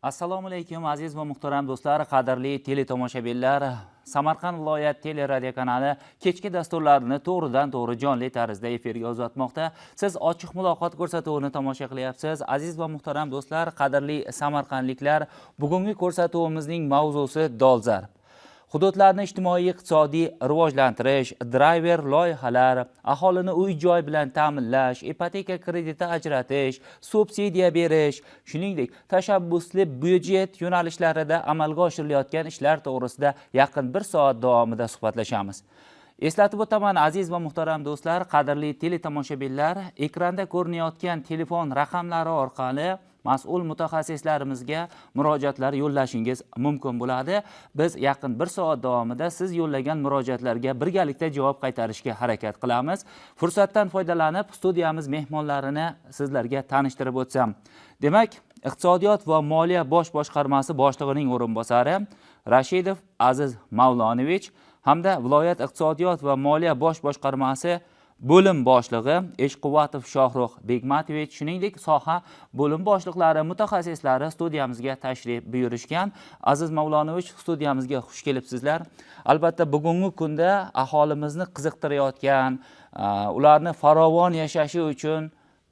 Assalomu alaykum aziz va muhtaram do'stlar, qadrli teletomoshabinlar. Samarqand viloyat teleradio kanali kechki dasturlarini to'g'ridan-to'g'ri jonli tarzda efirga uzatmoqda. Siz ochiq muloqot ko'rsatuvini tomosha qilyapsiz. Aziz va muhtaram do'stlar, qadrli samarqandliklar, bugungi ko'rsatuvimizning mavzusi dolzarb. Hududlarni ijtimoiy-iqtisodiy rivojlantirish, driver loyihalar, aholini uy-joy bilan ta'minlash, ipoteka krediti ajratish, subsidiya berish, shuningdek, tashabbusli byudjet yo'nalishlarida amalga oshirilayotgan ishlar to'g'risida yaqin 1 soat davomida suhbatlashamiz. Eslatib o'taman aziz va muhtaram do'stlar, qadrli teletomoshabinlar, ekranda ko'rinayotgan telefon raqamlari orqali mas'ul mutaxassislarimizga murojaatlar yo'llashingiz mumkin bo'ladi. Biz yaqin 1 soat davomida siz yo'llagan murojaatlarga birgalikda javob qaytarishga harakat qilamiz. Fursatdan foydalanib, studiyamiz mehmonlarini sizlarga tanishtirib o'tsam. Demak, Iqtisodiyot va moliya bosh boshqarmasi boshlig'ining o'rinbosari Rashidov Aziz Mavlonovich hamda viloyat iqtisodiyot va moliya bosh boshqarmasi bo'lim boshlig'i Eshquvvatov Shohruh Begmatovich, shuningdek soha bo'lim boshliqlari, mutaxassislari studiyamizga tashrif buyurishgan. Aziz Mavlonovich, studiyamizga xush kelibsizlar. Albatta bugungi kunda aholimizni qiziqtirayotgan, ularni farovon yashashi uchun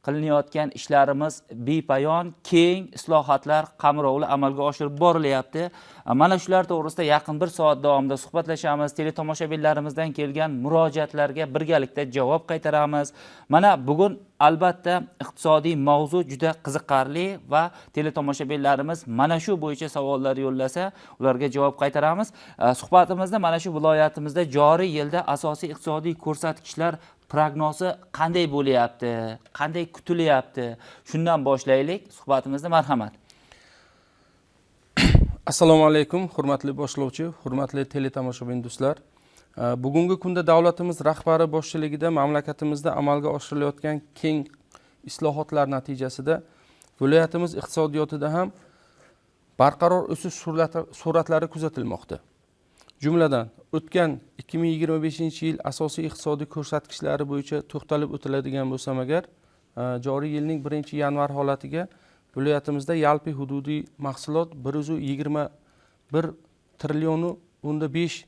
qilinayotgan ishlarimiz bepayon, keng islohotlar qamrovli amalga oshirib borilyapti. Mana shular to'g'risida yaqin 1 soat davomida suhbatlashamiz. Teletomoshabinlarimizdan kelgan murojaatlarga birgalikda javob qaytaramiz. Mana bugun albatta iqtisodiy mavzu juda qiziqarli va teletomoshabinlarimiz mana shu bo'yicha savollar yo'llasa, ularga javob qaytaramiz. Suhbatimizda mana shu viloyatimizda joriy yilda asosiy iqtisodiy ko'rsatkichlar prognozi qanday bo'lyapti, qanday kutilyapti? Shundan boshlaylik suhbatimizni, marhamat. Assalomu alaykum, hurmatli boshlovchi, hurmatli teletomoshabin do'stlar. Bugungi kunda davlatimiz rahbari boshchiligida mamlakatimizda amalga oshirilayotgan keng islohotlar natijasida viloyatimiz iqtisodiyotida ham barqaror o'sish sur'atlari kuzatilmoqda. Jumladan, o'tgan 2025-yil asosiy iqtisodiy ko'rsatkichlari bo'yicha to'xtalib o'tiladigan bo'lsam agar, joriy yilning 1-yanvar holatiga viloyatimizda yalpi hududiy mahsulot 121 trillion 5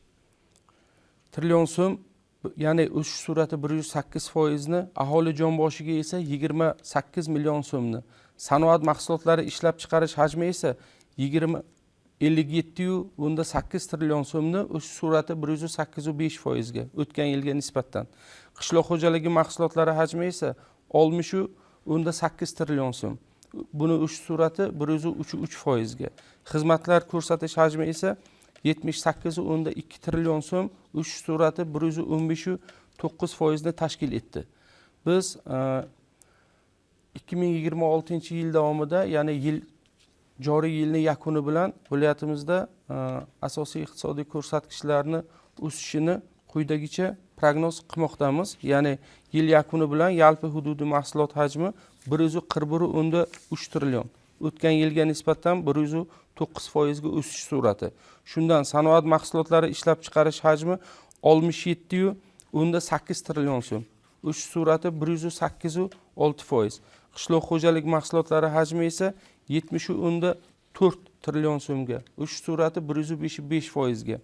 trillion so'm, ya'ni o'sish sur'ati 108% ni, aholi jon boshiga esa 28 million so'mni, sanoat mahsulotlari ishlab chiqarish hajmi esa 57,8 trillion so'mni, o'sish sur'ati 108.5% ga o'tgan yilga nisbatan. Qishloq xo'jaligi mahsulotlari hajmi esa 60.8 trillion so'm. Buni o'sish sur'ati 103.3% ga. Xizmatlar ko'rsatish hajmi esa 78.2 trillion so'm, o'sish sur'ati 115.9% ni tashkil etdi. Biz 2026-yil davomida, ya'ni joriy yilning yakuni bilan viloyatimizda asosiy iqtisodiy ko'rsatkichlarni o'sishini quyidagicha prognoz qilmoqdamiz. Ya'ni yil yakuni bilan yalpi hududiy mahsulot hajmi 141.3 trillion. O'tgan yilga nisbatan 109% ga o'sish sur'ati. Shundan sanoat mahsulotlari ishlab chiqarish hajmi 67.8 trillion so'm. O'sish sur'ati 108.6%. Qishloq xo'jalik mahsulotlari hajmi esa 70.4 trillion so'mga, o'sish sur'ati 105.5% ga.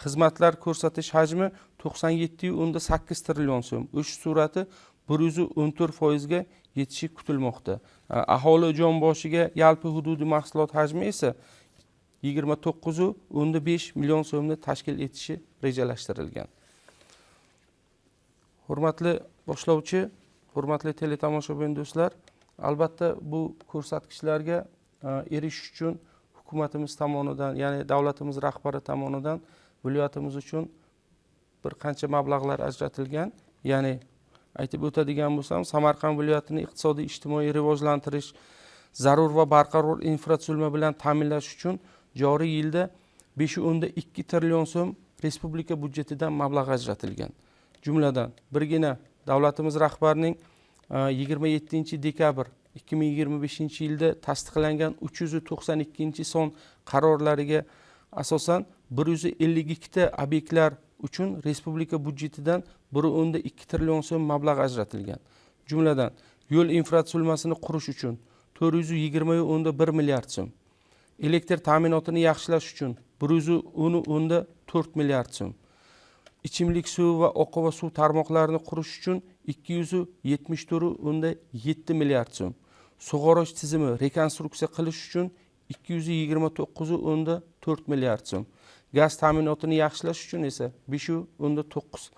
Xizmatlar ko'rsatish hajmi 97.8 trillion so'm, o'sish sur'ati 114% ga yetishi kutilmoqda. Aholi jon boshiga yalpi hududiy mahsulot hajmi esa 29.5 million so'mni tashkil etishi rejalashtirilgan. Hurmatli boshlovchi, hurmatli teletomoshabin do'stlar, albatta bu ko'rsatkichlarga erishish uchun hukumatimiz tomonidan, ya'ni davlatimiz rahbari tomonidan viloyatimiz uchun bir qancha mablag'lar ajratilgan. Ya'ni aytib o'tadigan bo'lsam, Samarqand viloyatini iqtisodiy ijtimoiy rivojlantirish, zarur va barqaror infratuzilma bilan ta'minlash uchun joriy yilda 5.2 trillion so'm respublika byudjetidan mablag' ajratilgan. Jumladan, birgina davlatimiz rahbarining 27-dekabr 2025-yilda tasdiqlangan 392-son qarorlariga asosan 152 ta obyektlar uchun respublika byudjetidan 1.2 trillion so'm mablag' ajratilgan. Jumladan, yo'l infratuzilmasini qurish uchun 420.1 milliard so'm, elektr ta'minotini yaxshilash uchun 110.4 milliard so'm, ichimlik suvi va oqova suv tarmoqlarini qurish uchun 274.7 milliard so'm, sug'orish tizimi rekonstruksiya qilish uchun 229.4 milliard so'm, gaz ta'minotini yaxshilash uchun esa 5.9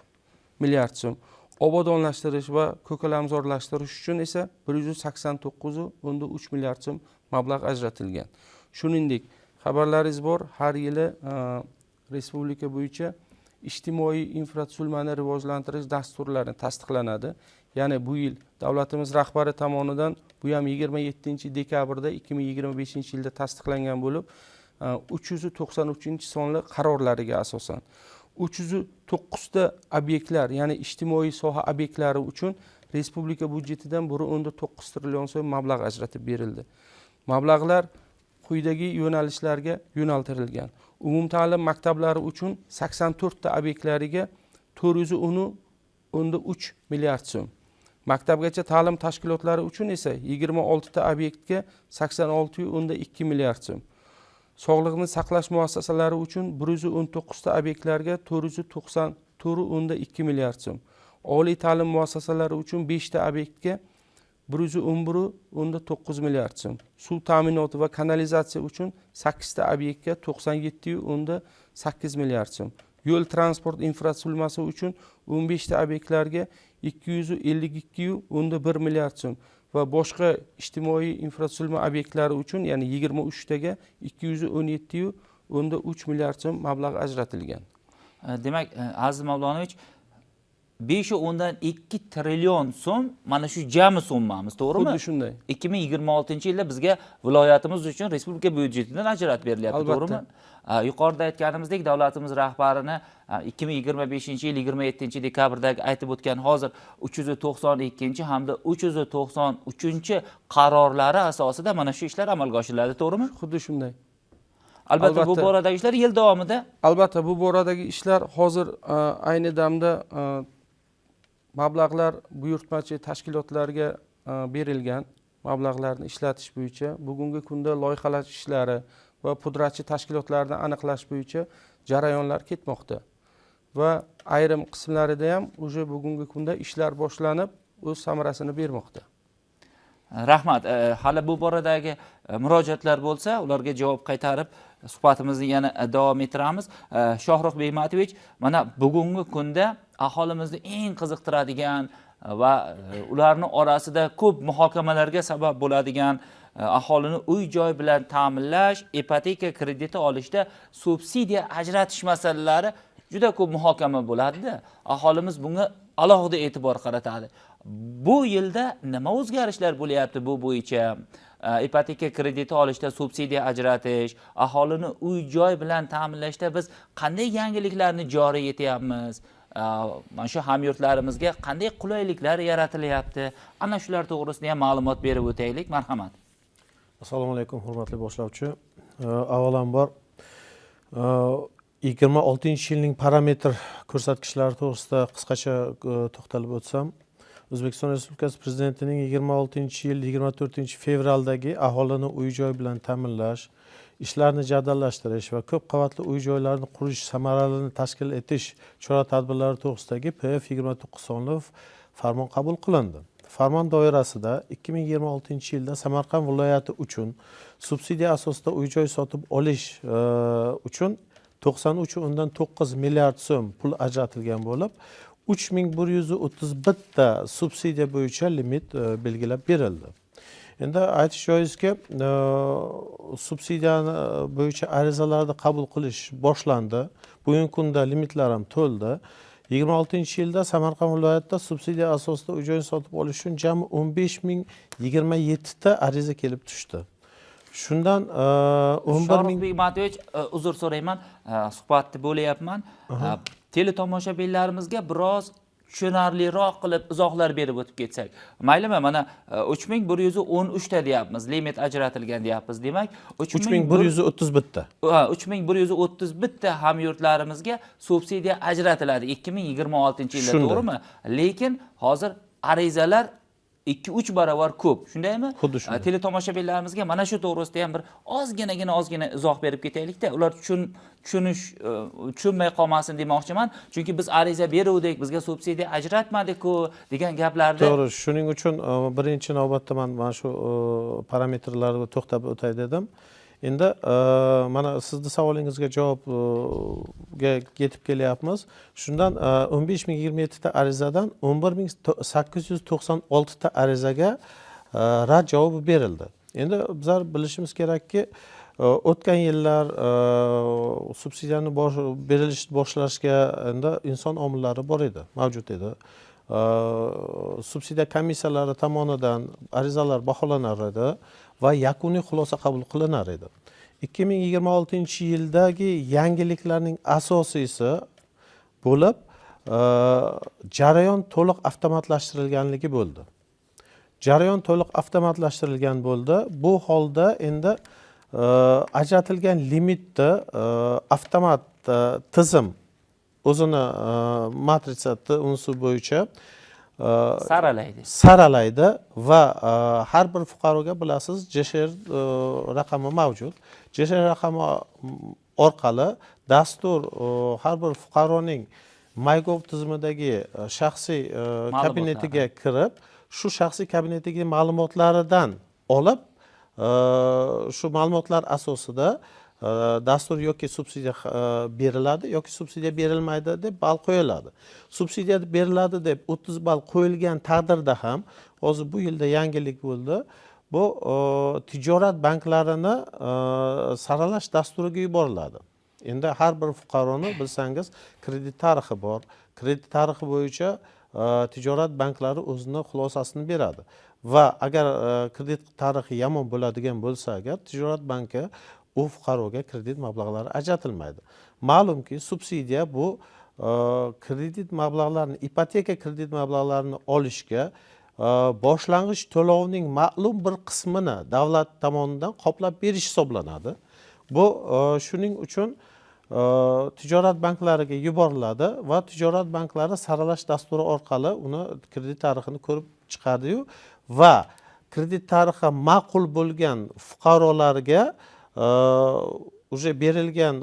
milliard so'm, obodonlashtirish va ko'kalamzorlashtirish uchun esa 189.3 milliard so'm mablag' ajratilgan. Shuningdek, xabarlaringiz bor, har yili respublika bo'yicha ijtimoiy infratuzilmani rivojlantirish dasturlari tasdiqlanadi. Ya'ni bu yil davlatimiz rahbari tomonidan bu ham 27-dekabrda 2025-yilda tasdiqlangan bo'lib, 393-sonli qarorlariga asosan 309 ta obyektlar, ya'ni ijtimoiy soha obyektlari uchun respublika byudjetidan 1.9 trillion so'm mablag' ajratib berildi. Mablag'lar quyidagi yo'nalishlarga yo'naltirilgan. Umumta'lim maktablari uchun 84 ta obyektlariga 410.3 milliard so'm. Maktabgacha ta'lim tashkilotlari uchun esa 26 ta obyektga 86.2 milliard so'm. Sog'liqni saqlash muassasalari uchun 119 ta obyektlarga 494.2 milliard so'm. Oliy ta'lim muassasalari uchun 5 ta obyektga 111.9 milliard so'm. Suv ta'minoti va kanalizatsiya uchun 8 ta obyektga 97.8 milliard so'm. Yo'l transport infratuzilmasi uchun 15 ta obyektlarga 252.1 milliard so'm va boshqa ijtimoiy infratuzilma obyektlari uchun, ya'ni 23 taga 217.3 milliard so'm mablag' ajratilgan. Demak, Aziz Mavlonovich, 5.2 trillion so'm mana shu jami summamiz, to'g'rimi? Xuddi shunday. 2026-yilda bizga viloyatimiz uchun respublika byudjetidan ajratib berilyapti, to'g'rimi? Yuqorida aytganimizdek, davlatimiz rahbarini 2025-yil 27-dekabrdagi aytib o'tgan hozir 392 hamda 393 qarorlari asosida mana shu ishlar amalga oshiriladi, to'g'rimi? Xuddi shunday. Albatta, bu boradagi ishlar yil davomida. Albatta, bu boradagi ishlar hozir ayni damda mablag'lar buyurtmachi tashkilotlarga berilgan. Mablag'larni ishlatish bo'yicha bugungi kunda loyihalash ishlari va pudratchi tashkilotlarni aniqlash bo'yicha jarayonlar ketmoqda. Va ayrim qismlarida ham o'sha bugungi kunda ishlar boshlanib, o'z samarasini bermoqda. Rahmat. Hali bu boradagi murojaatlar bo'lsa, ularga javob qaytarib suhbatimizni yana davom ettiramiz. Shohruh Behmatovich, mana bugungi kunda aholimizni eng qiziqtiradigan va ularning orasida ko'p muhokamalarga sabab bo'ladigan aholini uy-joy bilan ta'minlash, ipoteka krediti olishda subsidiya ajratish masalalari juda ko'p muhokama bo'ladi-da. Aholimiz bunga alohida e'tibor qaratadi. Bu yilda nima o'zgarishlar bo'lyapti bu bo'yicha? Ipoteka krediti olishda subsidiya ajratish, aholini uy-joy bilan ta'minlashda biz qanday yangiliklarni joriy etyapmiz? Mana shu hamyurtlarimizga qanday qulayliklar yaratilyapti? Ana shular to'g'risida ham ma'lumot berib o'taylik, marhamat. Assalomu alaykum, hurmatli boshlovchi. Avvalambor 26-yilning parametr ko'rsatkichlari to'g'risida qisqacha to'xtalib o'tsam, O'zbekiston Respublikasi Prezidentining 26-yil 24-fevraldagi aholini uy-joy bilan ta'minlash, ishlarni jadallashtirish va ko'p qavatli uy-joylarni qurish samaralarini tashkil etish chora-tadbirlari to'g'risidagi PF29 sonli farmon qabul qilindi. Farmon doirasida 2026-yilda Samarqand viloyati uchun subsidiya asosida uy-joy sotib olish uchun 93.9 milliard so'm pul ajratilgan bo'lib, 3131 ta subsidiya bo'yicha limit belgilab berildi. Endi aytish joizki, subsidiyani bo'yicha arizalarni qabul qilish boshlandi. Bugungi kunda limitlar ham to'ldi. 26-yilda Samarqand viloyatida subsidiya asosida uy-joy sotib olish uchun jami 15.027 ta ariza kelib tushdi. Shundan 11.000 Behmatovich, uzr so'rayman, suhbatni bo'layapman. Teletomoshabinlarimizga biroz tushunarliroq qilib izohlar berib o'tib ketsak. Maylimi? Mana 3113 ta deyapmiz, limit ajratilgan deyapmiz. Demak, 3131 ta. 3131 ta hamyurtlarimizga subsidiya ajratiladi 2026-yilda, to'g'rimi? Lekin hozir arizalar 2-3 barobar ko'p, shundaymi? Xuddi shunday. Teletomoshabinlarimizga mana shu to'g'risida ham bir ozgina izoh berib ketaylik-da. Ular tushunmay qolmasin demoqchiman. Chunki biz ariza beruvdik, bizga subsidiya ajratmadi-ku degan gaplarni To'g'ri, shuning uchun birinchi navbatda mana shu parametrlarga to'xtab o'tay dedim. Endi mana sizni savolingizga javobga yetib kelyapmiz. Shundan 15027 ta arizadan 11896 ta arizaga rad javobi berildi. Endi bizlar bilishimiz kerakki, o'tgan yillar subsidiyani boshlashga endi inson omillari bor edi, mavjud edi. Subsidiya komissiyalari tomonidan arizalar baholanar edi va yakuniy xulosa qabul qilinar edi. 2026-yildagi yangiliklarning asosiysi bo'lib, jarayon to'liq avtomatlashtirilganligi bo'ldi. Jarayon to'liq avtomatlashtirilgan bo'ldi. Bu holda endi ajratilgan limitni avtomat tizim o'zini matritsa unsi bo'yicha saralaydi va har bir fuqaroga bilasiz JSHR raqami mavjud. JSHR raqami orqali dastur har bir fuqaroning MyGov tizimidagi shaxsiy kabinetiga kirib, shu shaxsiy kabinetdagi ma'lumotlaridan olib, shu ma'lumotlar asosida dastur yoki subsidiya beriladi yoki subsidiya berilmaydi deb ball qo'yiladi. Subsidiya beriladi deb 30 ball qo'yilgan taqdirda ham, hozir bu yilda yangilik bo'ldi. Bu tijorat banklarini saralash dasturiga yuboriladi. Endi har bir fuqaroni bilsangiz kredit tarixi bor. Kredit tarixi bo'yicha tijorat banklari o'zini xulosasini beradi. Va agar kredit tarixi yomon bo'ladigan bo'lsa, agar tijorat banki u fuqaroga kredit mablag'lari ajratilmaydi. Ma'lumki, subsidiya bu kredit mablag'larini, ipoteka kredit mablag'larini olishga boshlang'ich to'lovning ma'lum bir qismini davlat tomonidan qoplab berish hisoblanadi. Bu shuning uchun tijorat banklariga yuboriladi va tijorat banklari saralash dasturi orqali uni kredit tarixini ko'rib chiqadi va kredit tarixi ma'qul bo'lgan fuqarolarga уже berilgan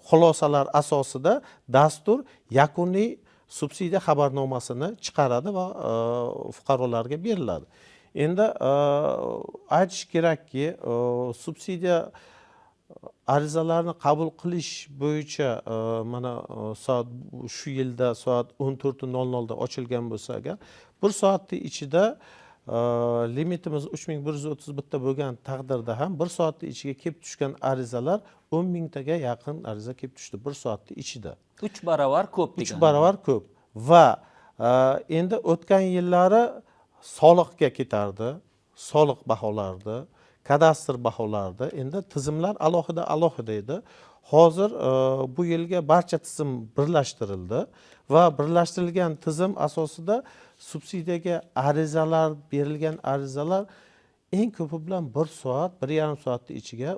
xulosalar asosida dastur yakuniy subsidiya xabarnomasini chiqaradi va fuqarolarga beriladi. Endi aytish kerakki, subsidiya arizalarni qabul qilish bo'yicha mana soat shu yilda soat 14:00 da ochilgan bo'lsa agar, 1 soatning ichida limitimiz 3131 ta bo'lgan taqdirda ham 1 soatning ichiga kelib tushgan arizalar 10 taga yaqin ariza kelib tushdi 1 soatning ichida. 3 barobar ko'p degan. 3 barobar ko'p. Va endi o'tgan yillari soliqga ketardi, soliq baholardi, kadastr baholardi. Endi tizimlar alohida edi. Hozir bu yilga barcha tizim birlashtirildi va birlashtirilgan tizim asosida subsidiyaga arizalar, berilgan arizalar eng ko'pi bilan 1 soat, 1,5 soatning ichiga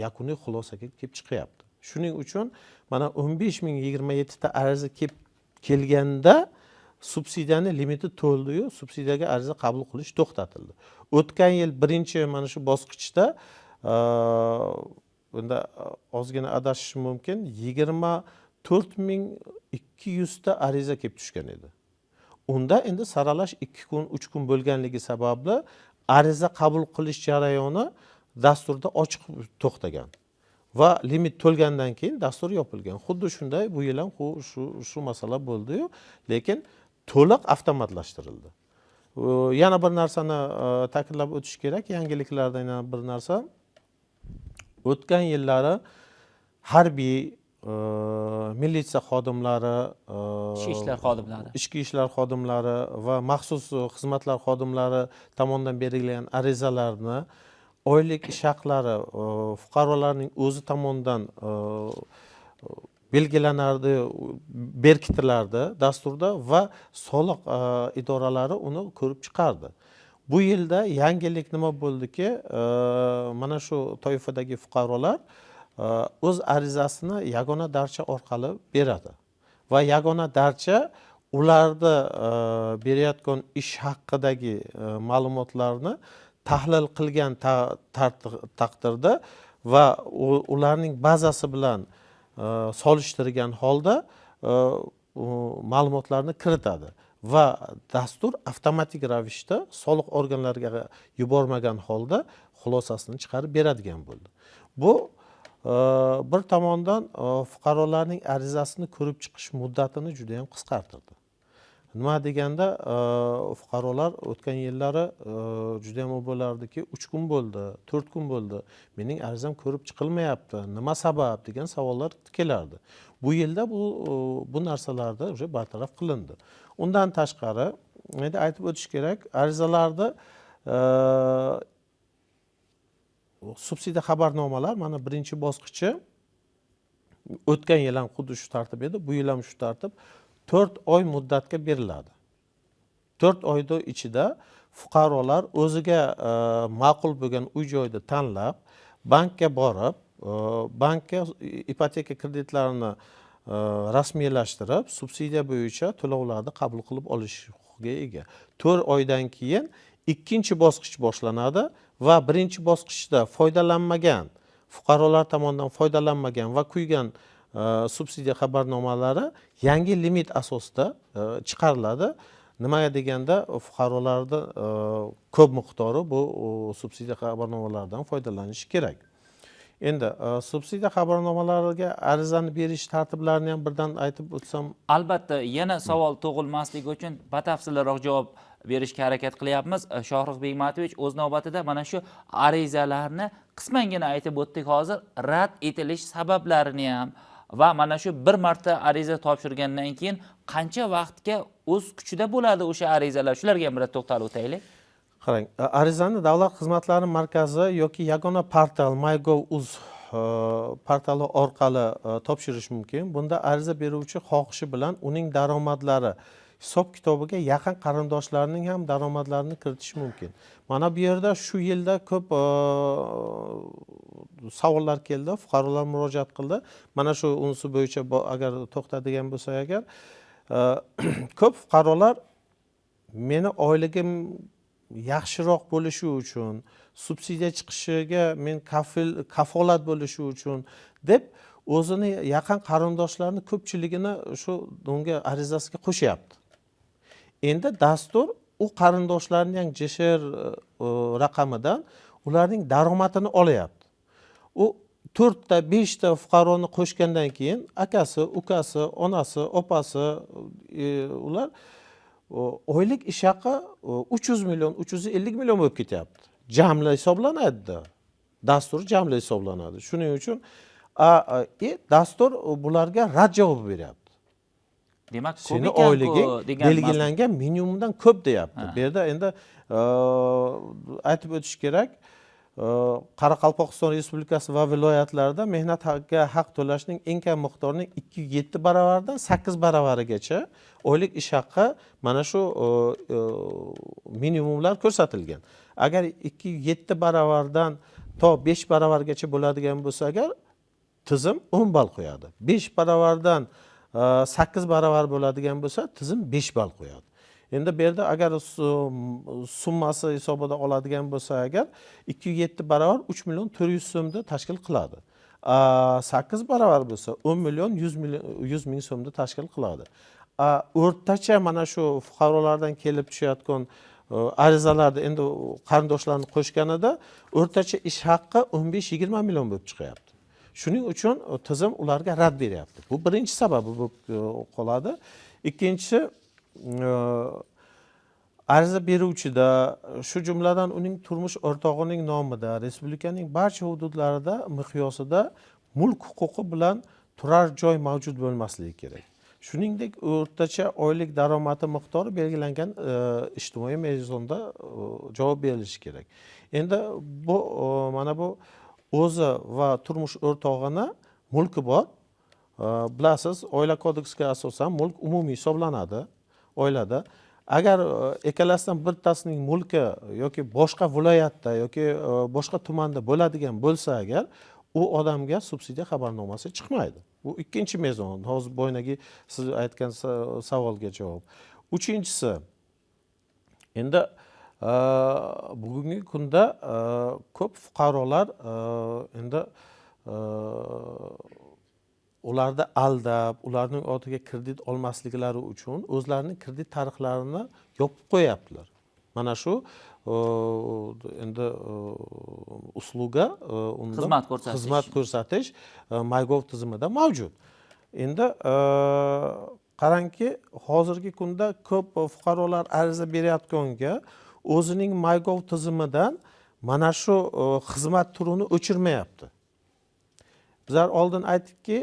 yakuniy xulosaga kelib chiqyapti. Shuning uchun mana 15027 ta ariza kelganda subsidiyani limiti to'ldi-yu, subsidiyaga ariza qabul qilish to'xtatildi. O'tgan yil birinchi mana shu bosqichda bunda ozgina adashishim mumkin, 24200 ta ariza kelib tushgan edi. Unda endi saralash 2 kun, 3 kun bo'lganligi sababli ariza qabul qilish jarayoni dasturda ochiq to'xtagan. Va limit to'lgandan keyin dastur yopilgan. Xuddi shunday bu yil ham shu masala bo'ldi-yu, lekin to'liq avtomatlashtirildi. Yana bir narsani ta'kidlab o'tish kerak, yangiliklardan yana bir narsa. O'tgan yillari harbiy, militsiya xodimlari, ichki ishlar xodimlari va maxsus xizmatlar xodimlari tomonidan berilgan arizalarni oylik ish haqlari fuqarolarning o'zi tomonidan belgilanardi, berkitilardi dasturda va soliq idoralari uni ko'rib chiqardi. Bu yilda yangilik nima bo'ldiki, mana shu toifadagi fuqarolar o'z arizasini yagona darcha orqali beradi. Va yagona darcha ularda berayotgan ish haqidagi ma'lumotlarni tahlil qilgan taqdirda va ularning bazasi bilan solishtirgan holda ma'lumotlarni kiritadi va dastur avtomatik ravishda soliq organlariga yubormagan holda xulosasini chiqarib beradigan bo'ldi. Bu bir tomondan fuqarolarning arizasini ko'rib chiqish muddatini juda ham qisqartirdi. Nima deganda fuqarolar o'tgan yillari juda ham bo'lardiki 3 kun bo'ldi, 4 kun bo'ldi, mening arizam ko'rib chiqilmayapti, nima sabab degan savollar kelardi. Bu yilda bu narsalarda o'sha bartaraf qilindi. Undan tashqari endi aytib o'tish kerak, arizalarda subsidiya xabarnomalar mana birinchi bosqichi o'tgan yil ham xuddi shu tartib edi, bu yil ham shu tartib 4 oy muddatga beriladi. 4 oyda ichida fuqarolar o'ziga ma'qul bo'lgan uy-joyni tanlab, bankka borib, bankka ipoteka kreditlarini rasmiylashtirib, subsidiya bo'yicha to'lovlarni qabul qilib olish huquqiga ega. 4 oydan keyin ikkinchi bosqich boshlanadi va birinchi bosqichda foydalanmagan, fuqarolar tomonidan foydalanmagan va quygan subsidiya xabarnomalari yangi limit asosida chiqariladi. Nimaga deganda fuqarolarning ko'p miqdori bu subsidiya xabarnomalaridan foydalanishi kerak. Endi subsidiya xabarnomalariga arizani berish tartiblarini ham birdan aytib o'tsam. Albatta, yana savol tug'ilmasligi uchun batafsilroq javob berishga harakat qilyapmiz. Shohrux Begmatovich o'z navbatida mana shu arizalarni qismangina aytib o'tdik hozir, rad etilish sabablarini ham va mana shu bir marta ariza topshirgandan keyin qancha vaqtga o'z kuchida bo'ladi o'sha arizalar, shularga ham bir to'xtalib o'taylik. Qarang, arizani Davlat xizmatlari markazi yoki yagona portal MyGov.uz portali orqali topshirish mumkin. Bunda ariza beruvchi xohishi bilan uning daromadlari hisob kitobiga yaqin qarindoshlarining ham daromadlarini kiritish mumkin. Mana bu yerda shu yilda ko'p savollar keldi, fuqarolar murojaat qildi. Mana shu unsur bo'yicha agar to'xtadigan bo'lsak agar, ko'p fuqarolar meni oyligim yaxshiroq bo'lishi uchun, subsidiya chiqishiga men kafolat bo'lishi uchun deb o'zini yaqin qarindoshlarini ko'pchiligini shu unga arizasiga qo'shyapti. Endi dastur u qarindoshlarning JSHR raqamidan ularning daromadini olyapti. U 4 ta 5 ta fuqaroni qo'shgandan keyin akasi, ukasi, onasi, opasi ular oylik ish haqi 300 million, 350 million bo'lib ketyapti. Jamla hisoblanadi. Dastur jamla hisoblanadi. Shuning uchun dastur bularga rad javob beryapti. Demak, seni oyliging belgilangan minimumdan ko'p deyapti. Bu yerda endi aytib o'tish kerak, Qoraqalpog'iston Respublikasi va viloyatlarda mehnat haqiga haq to'lashning eng kam miqdorining 2.7 baravardan 8 baravarigacha oylik ish haqi mana shu minimumlar ko'rsatilgan. Agar 2.7 baravardan to 5 baravargacha bo'ladigan bo'lsa agar tizim 10 ball qo'yadi. 5 baravardan 8 baravar bo'ladigan bo'lsa tizim 5 ball qo'yadi. Endi bu yerda agar summasi hisobida oladigan bo'lsa agar 2.7 baravar 3 million 400 so'mni tashkil qiladi. 8 baravar bo'lsa 10 million 100 ming so'mni tashkil qiladi. O'rtacha mana shu fuqarolardan kelib tushayotgan arizalarda endi qarindoshlarni qo'shganida o'rtacha ish haqqi 15-20 million bo'lib chiqyapti. Shuning uchun tizim ularga rad beryapti. Bu birinchi sababi bo'lib qoladi. Ikkinchisi, ariza beruvchida, shu jumladan uning turmush o'rtog'ining nomida respublikaning barcha hududlarida miqyosida mulk huquqi bilan turar joy mavjud bo'lmasligi kerak. Shuningdek, o'rtacha oylik daromadi miqdori belgilangan ijtimoiy mezonda javob berilishi kerak. Endi bu mana bu o'zi va turmush o'rtog'ini mulki bor. Bilasiz, oila kodeksiga asosan mulk umumiy hisoblanadi oilada. Agar ikkalasidan bittasining mulki yoki boshqa viloyatda yoki boshqa tumanda bo'ladigan bo'lsa agar, u odamga subsidiya xabarnomasi chiqmaydi. Bu ikkinchi mezon. Hozir bo'ynagi siz aytgan savolga javob. Uchinchisi, endi bugungi kunda ko'p fuqarolar endi ularni aldab, ularning ortiga kredit olmasliklari uchun o'zlarining kredit tarixlarini yopib qo'yaptilar. Mana shu endi usluga xizmat ko'rsatish MyGov tizimida mavjud. Endi qarangki, hozirgi kunda ko'p fuqarolar ariza berayotganga o'zining MyGov tizimidan mana shu xizmat turini o'chirmayapti. Bizlar oldin aytdikki,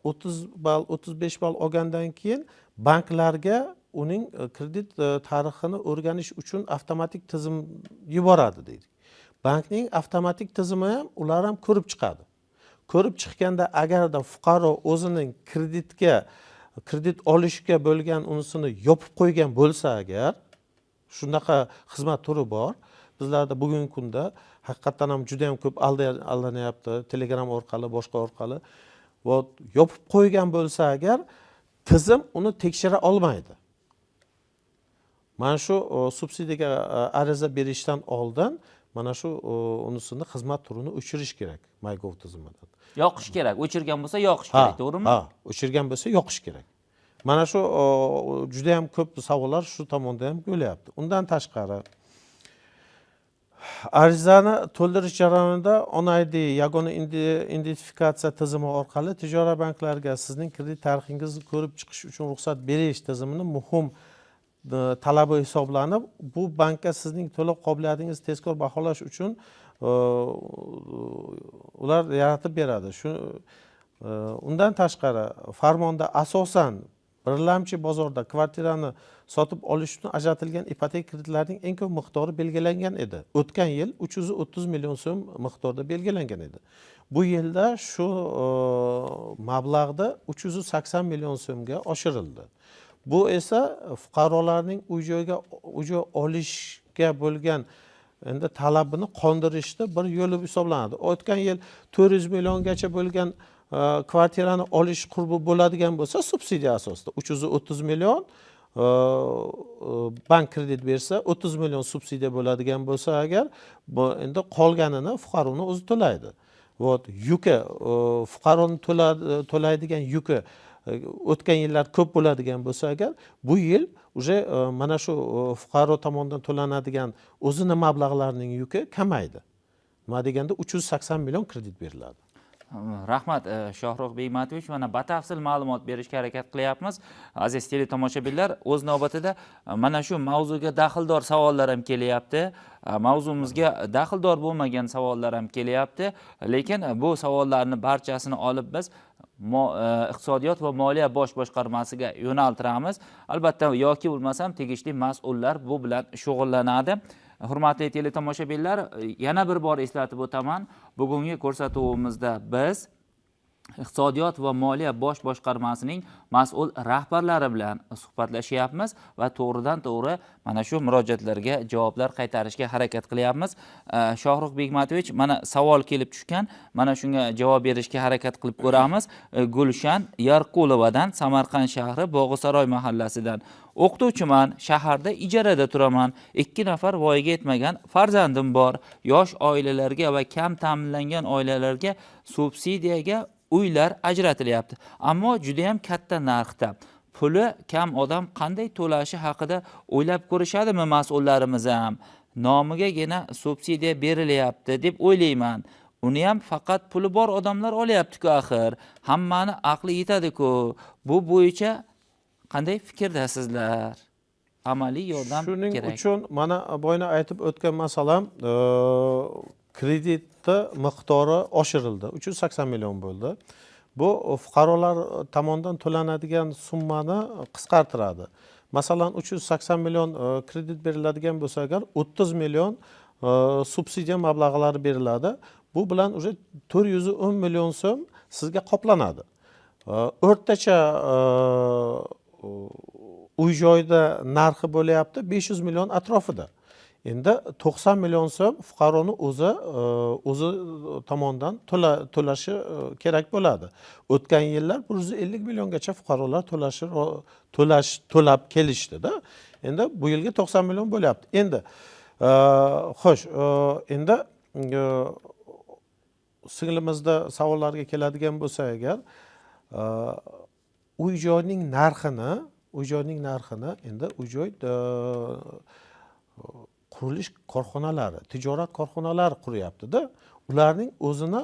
30 ball, 35 ball olgandan keyin banklarga uning kredit tarixini o'rganish uchun avtomatik tizim yuboradi dedik. Bankning avtomatik tizimi ham ular ham ko'rib chiqadi. Ko'rib chiqqanda agarda fuqaro o'zining kredit olishga bo'lgan unisini yopib qo'ygan bo'lsa agar, shunaqa xizmat turi bor. Bizlarda bugungi kunda haqiqatan ham juda ham ko'p aldanyapti, Telegram orqali, boshqa orqali. Yopib qo'ygan bo'lsa agar, tizim uni tekshira olmaydi. Mana shu subsidiyaga ariza berishdan oldin mana shu unisini xizmat turini o'chirish kerak MyGov tizimidan. Yoqish kerak. O'chirgan bo'lsa yoqish kerak, to'g'rimi? Ha, o'chirgan bo'lsa yoqish kerak. Mana shu juda ham ko'p savollar shu tomonda ham bo'lyapti. Undan tashqari arizani to'ldirish jarayonida OnID yagona identifikatsiya tizimi orqali tijorat banklariga sizning kredit tarixingizni ko'rib chiqish uchun ruxsat berish tizimining muhim talabi hisoblanib, bu bankka sizning to'lov qobiliyatingizni tezkor baholash uchun ular yaratib beradi. Undan tashqari farmonda asosan birlamchi bozorda kvartirani sotib olish uchun ajratilgan ipotek kreditlarining eng ko'p miqdori belgilangan edi. O'tgan yil 330 million so'm miqdorda belgilangan edi. Bu yilda shu mablag'da 380 million so'mga oshirildi. Bu esa fuqarolarning uy joy olishga bo'lgan endi talabini qondirishda bir yo'l hisoblanadi. O'tgan yil 400 milliongacha bo'lgan kvartirani olish qurbi bo'ladigan bo'lsa, subsidiya asosida 330 million bank kredit bersa, 30 million subsidiya bo'ladigan bo'lsa agar, endi qolganini fuqaroning o'zi to'laydi. Yuki fuqaroning to'laydigan yuki o'tgan yillar ko'p bo'ladigan bo'lsa agar, bu yil уже mana shu fuqaro tomonidan to'lanadigan o'zini mablag'larining yuki kamaydi. Nima deganda 380 million kredit beriladi. Rahmat Shohruh Begmatovich, mana batafsil ma'lumot berishga harakat qilyapmiz. Aziz teletomoshabinlar, o'z navbatida mana shu mavzuga daxldor savollar ham kelyapti. Mavzumizga daxldor bo'lmagan savollar ham kelyapti. Lekin bu savollarni barchasini olib biz iqtisodiyot va moliya bosh boshqarmasiga yo'naltiramiz. Albatta, yoki bo'lmasam tegishli mas'ullar bu bilan shug'ullanadi. Hurmatli teletomoshabinlar, yana bir bor eslatib o'taman, bugungi ko'rsatuvimizda biz iqtisodiyot va moliya bosh boshqarmasining mas'ul rahbarlari bilan suhbatlashyapmiz va to'g'ridan to'g'ri mana shu murojaatlarga javoblar qaytarishga harakat qilyapmiz. Shohruh Begmatovich, mana savol kelib tushgan, mana shunga javob berishga harakat qilib ko'ramiz. Gulshan Yarqulovadan, Samarqand shahri Bog'saroy mahallasidan: o'qituvchiman, shaharda ijarada turaman, 2 nafar voyaga yetmagan farzandim bor. Yosh oilalarga va kam ta'minlangan oilalarga subsidiyaga uylar ajratilyapti, ammo juda ham katta narxda. Puli kam odam qanday to'lashi haqida o'ylab ko'rishadimi mas'ullarimiz ham? Nomigagina subsidiya berilyapti deb o'ylayman. Uni ham faqat puli bor odamlar olyapti-ku axir. Hammani aqli yetadi-ku. Bu bo'yicha qanday fikrdasizlar? Amaliy yordam kerak. Shuning uchun mana boyna aytib o'tgan masalam, kreditni miqdori oshirildi. 380 million bo'ldi. Bu fuqarolar tomonidan to'lanadigan summani qisqartiradi. Masalan, 380 million kredit beriladigan bo'lsa agar, 30 million subsidiya mablag'lari beriladi. Bu bilan уже 410 million so'm sizga qoplanadi. O'rtacha uy joyda narxi bo'layapti 500 million atrofida. Endi 90 million so'm fuqaroni o'zi tomonidan to'lashi kerak bo'ladi. O'tgan yillar 150 milliongacha fuqarolar to'lab kelishdi-da. Endi bu yilga 90 million bo'lyapti. Endi xo'sh, endi singlimizda savollarga keladigan bo'lsa agar, uy-joyning narxini endi uy-joy qurilish korxonalari, tijorat korxonalari quryapti-da. Ularning o'zini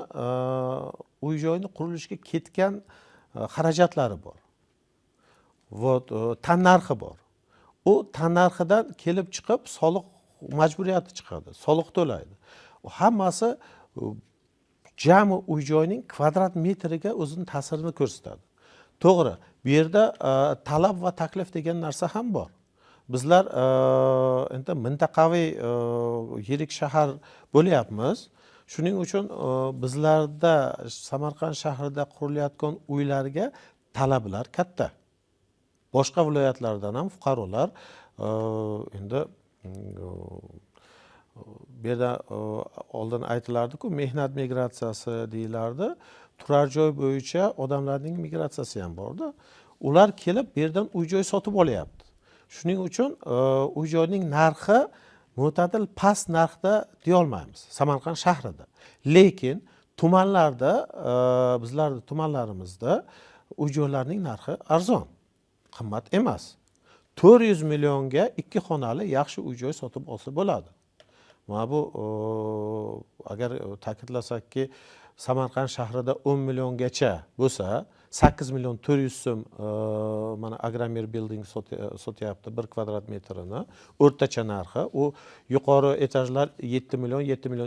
uy-joyni qurilishga ketgan xarajatlari bor. Tan narxi bor. U tan narxidan kelib chiqib soliq majburiyati chiqadi, soliq to'laydi. Hammasi jami uy-joyning kvadrat metriga o'zining ta'sirini ko'rsatadi. To'g'ri, bu yerda talab va taklif degan narsa ham bor. Bizlar endi mintaqaviy yirik shahar bo'lyapmiz. Shuning uchun bizlarda Samarqand shahrida qurilayotgan uylarga talablar katta. Boshqa viloyatlardan ham fuqarolar endi bu yerda oldin aytilardi-ku, mehnat migratsiyasi deyilardi. Turar joy bo'yicha odamlarning migratsiyasi ham borda. Ular kelib bu yerdan uy-joy sotib olyapti. Shuning uchun uy-joyning narxi mo'tadil past narxda deya olmaymiz Samarqand shahrida. Lekin tumanlarda, bizlarning tumanlarimizda uy-joylarning narxi arzon, qimmat emas. 400 millionga 2 xonali yaxshi uy-joy sotib olsa bo'ladi. Mana bu agar ta'kidlasakki, Samarqand shahrida 10 milliongacha bo'lsa, 8 million 400 so'm mana Agramir Building sotyapti 1 kvadrat metrini. O'rtacha narxi, u yuqori etajlar 7 million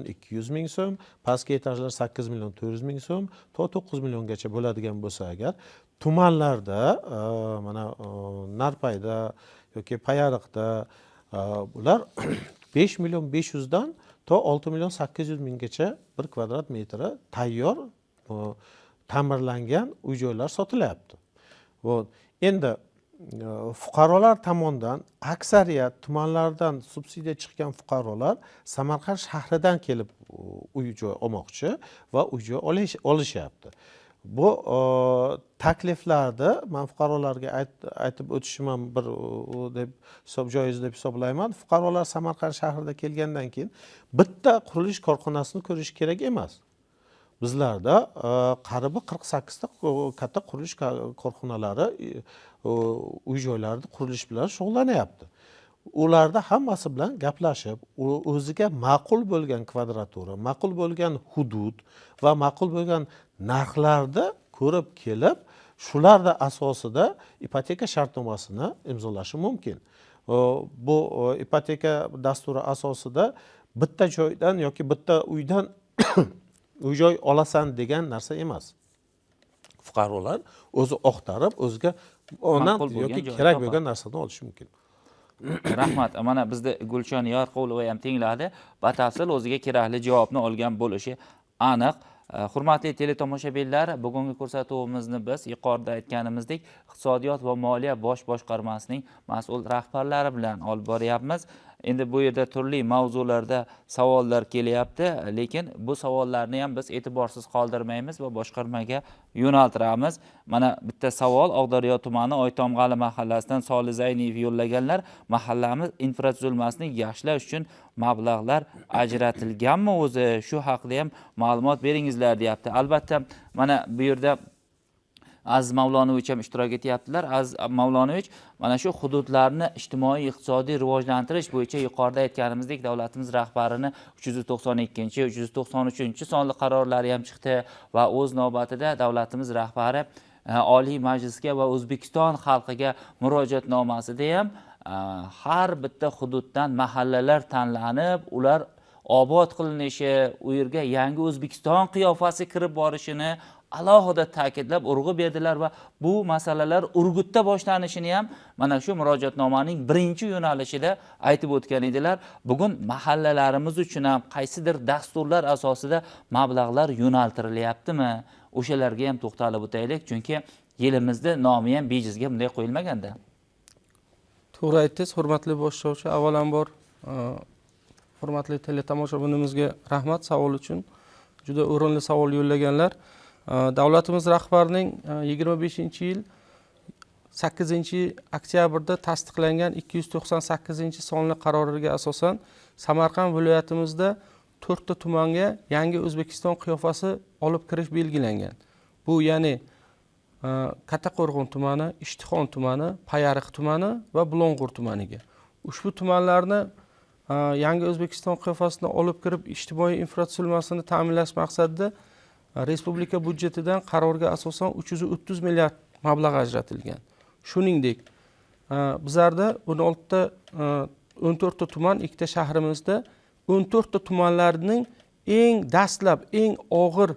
200 ming so'm, pastki etajlar 8 million 400 ming so'm, to 9 milliongacha bo'ladigan bo'lsa agar, tumanlarda mana Narpayda yoki Payariqda bular 5 million 500 dan to 6 million 800 minggacha 1 kvadrat metri tayyor ta'mirlangan uy-joylar sotilyapti. Endi fuqarolar tomonidan aksariyat tumanlardan subsidiya chiqqan fuqarolar Samarqand shahridan kelib uy-joy olmoqchi va uy-joy olishyapti. Bu takliflarni men fuqarolarga aytib o'tishim ham bir joiz deb hisoblayman. Fuqarolar Samarqand shahrida kelgandan keyin bitta qurilish korxonasini ko'rish kerak emas. Bizlarda qaribi 48 ta katta qurilish korxonalari uy-joylarni qurilish bilan shug'ullanyapti. Ularda hammasi bilan gaplashib, o'ziga ma'qul bo'lgan kvadratura, ma'qul bo'lgan hudud va ma'qul bo'lgan narxlarda ko'rib kelib, shularda asosida ipoteka shartnomasini imzolashi mumkin. Bu ipoteka dasturi asosida bitta joydan yoki bitta uydan uy-joy olasan degan narsa emas. Fuqarolar o'zi oqtarib, o'ziga ondan yoki kerak bo'lgan narsani olishi mumkin. Rahmat. Mana bizda Gulchon Yorqulova ham tingladi. Batafsil o'ziga kerakli javobni olgan bo'lishi aniq. Hurmatli teletomoshabinlar, bugungi ko'rsatuvimizni biz yuqorida aytganimizdek Iqtisodiyot va moliya bosh boshqarmasining mas'ul rahbarlari bilan olib boryapmiz. Endi bu yerda turli mavzularda savollar kelyapti, lekin bu savollarni ham biz e'tiborsiz qoldirmaymiz va boshqarmaga yo'naltiramiz. Mana bitta savol Oqdaryo tumani Oytomg'ali mahallasidan Solih Zayniyev yo'llaganlar. Mahallamiz infratuzilmasini yaxshilash uchun mablag'lar ajratilganmi o'zi? Shu haqida ham ma'lumot beringizlar deyapti. Albatta, mana bu yerda Aziz Mavlonovich ham ishtirok etyaptilar. Aziz Mavlonovich mana shu hududlarni ijtimoiy iqtisodiy rivojlantirish bo'yicha yuqorida aytganimizdek davlatimiz rahbarini 392, 393 sonli qarorlari ham chiqdi va o'z navbatida davlatimiz rahbari Oliy Majlisga va O'zbekiston xalqiga murojaatnomasida ham har bitta hududdan mahallalar tanlanib, ular obod qilinishi, u yerga yangi O'zbekiston qiyofasi kirib borishini alohida ta'kidlab urg'u berdilar va bu masalalar Urgutda boshlanishini ham mana shu murojaatnomaning birinchi yo'nalishida aytib o'tgan edilar. Bugun mahallalarimiz uchun ham qaysidir dasturlar asosida mablag'lar yo'naltirilyaptimi? O'shalarga ham to'xtalib o'taylik, chunki yilimizda nomi ham bejizga bunday qo'yilmaganda. To'g'ri aytdingiz, hurmatli boshlovchi. Avvalambor hurmatli teletomoshabinimizga rahmat savol uchun. Juda o'rinli savol yo'llaganlar. Davlatimiz rahbarining 25-yil 8-oktyabrda tasdiqlangan 298-sonli qaroriga asosan Samarqand viloyatimizda 4 ta tumanga yangi O'zbekiston qiyofasi olib kirish belgilangan. Bu ya'ni Kattaqo'rg'on tumani, Ishtixon tumani, Payariq tumani va Bulung'ur tumaniga. Ushbu tumanlarni yangi O'zbekiston qiyofasini olib kirib ijtimoiy infratuzilmasini ta'minlash maqsadida respublika byudjetidan qarorga asosan 330 milliard mablag' ajratilgan. Shuningdek, bizlarda 14 ta tuman, 2 ta shahrimizda 14 ta tumanlarning eng dastlab, eng og'ir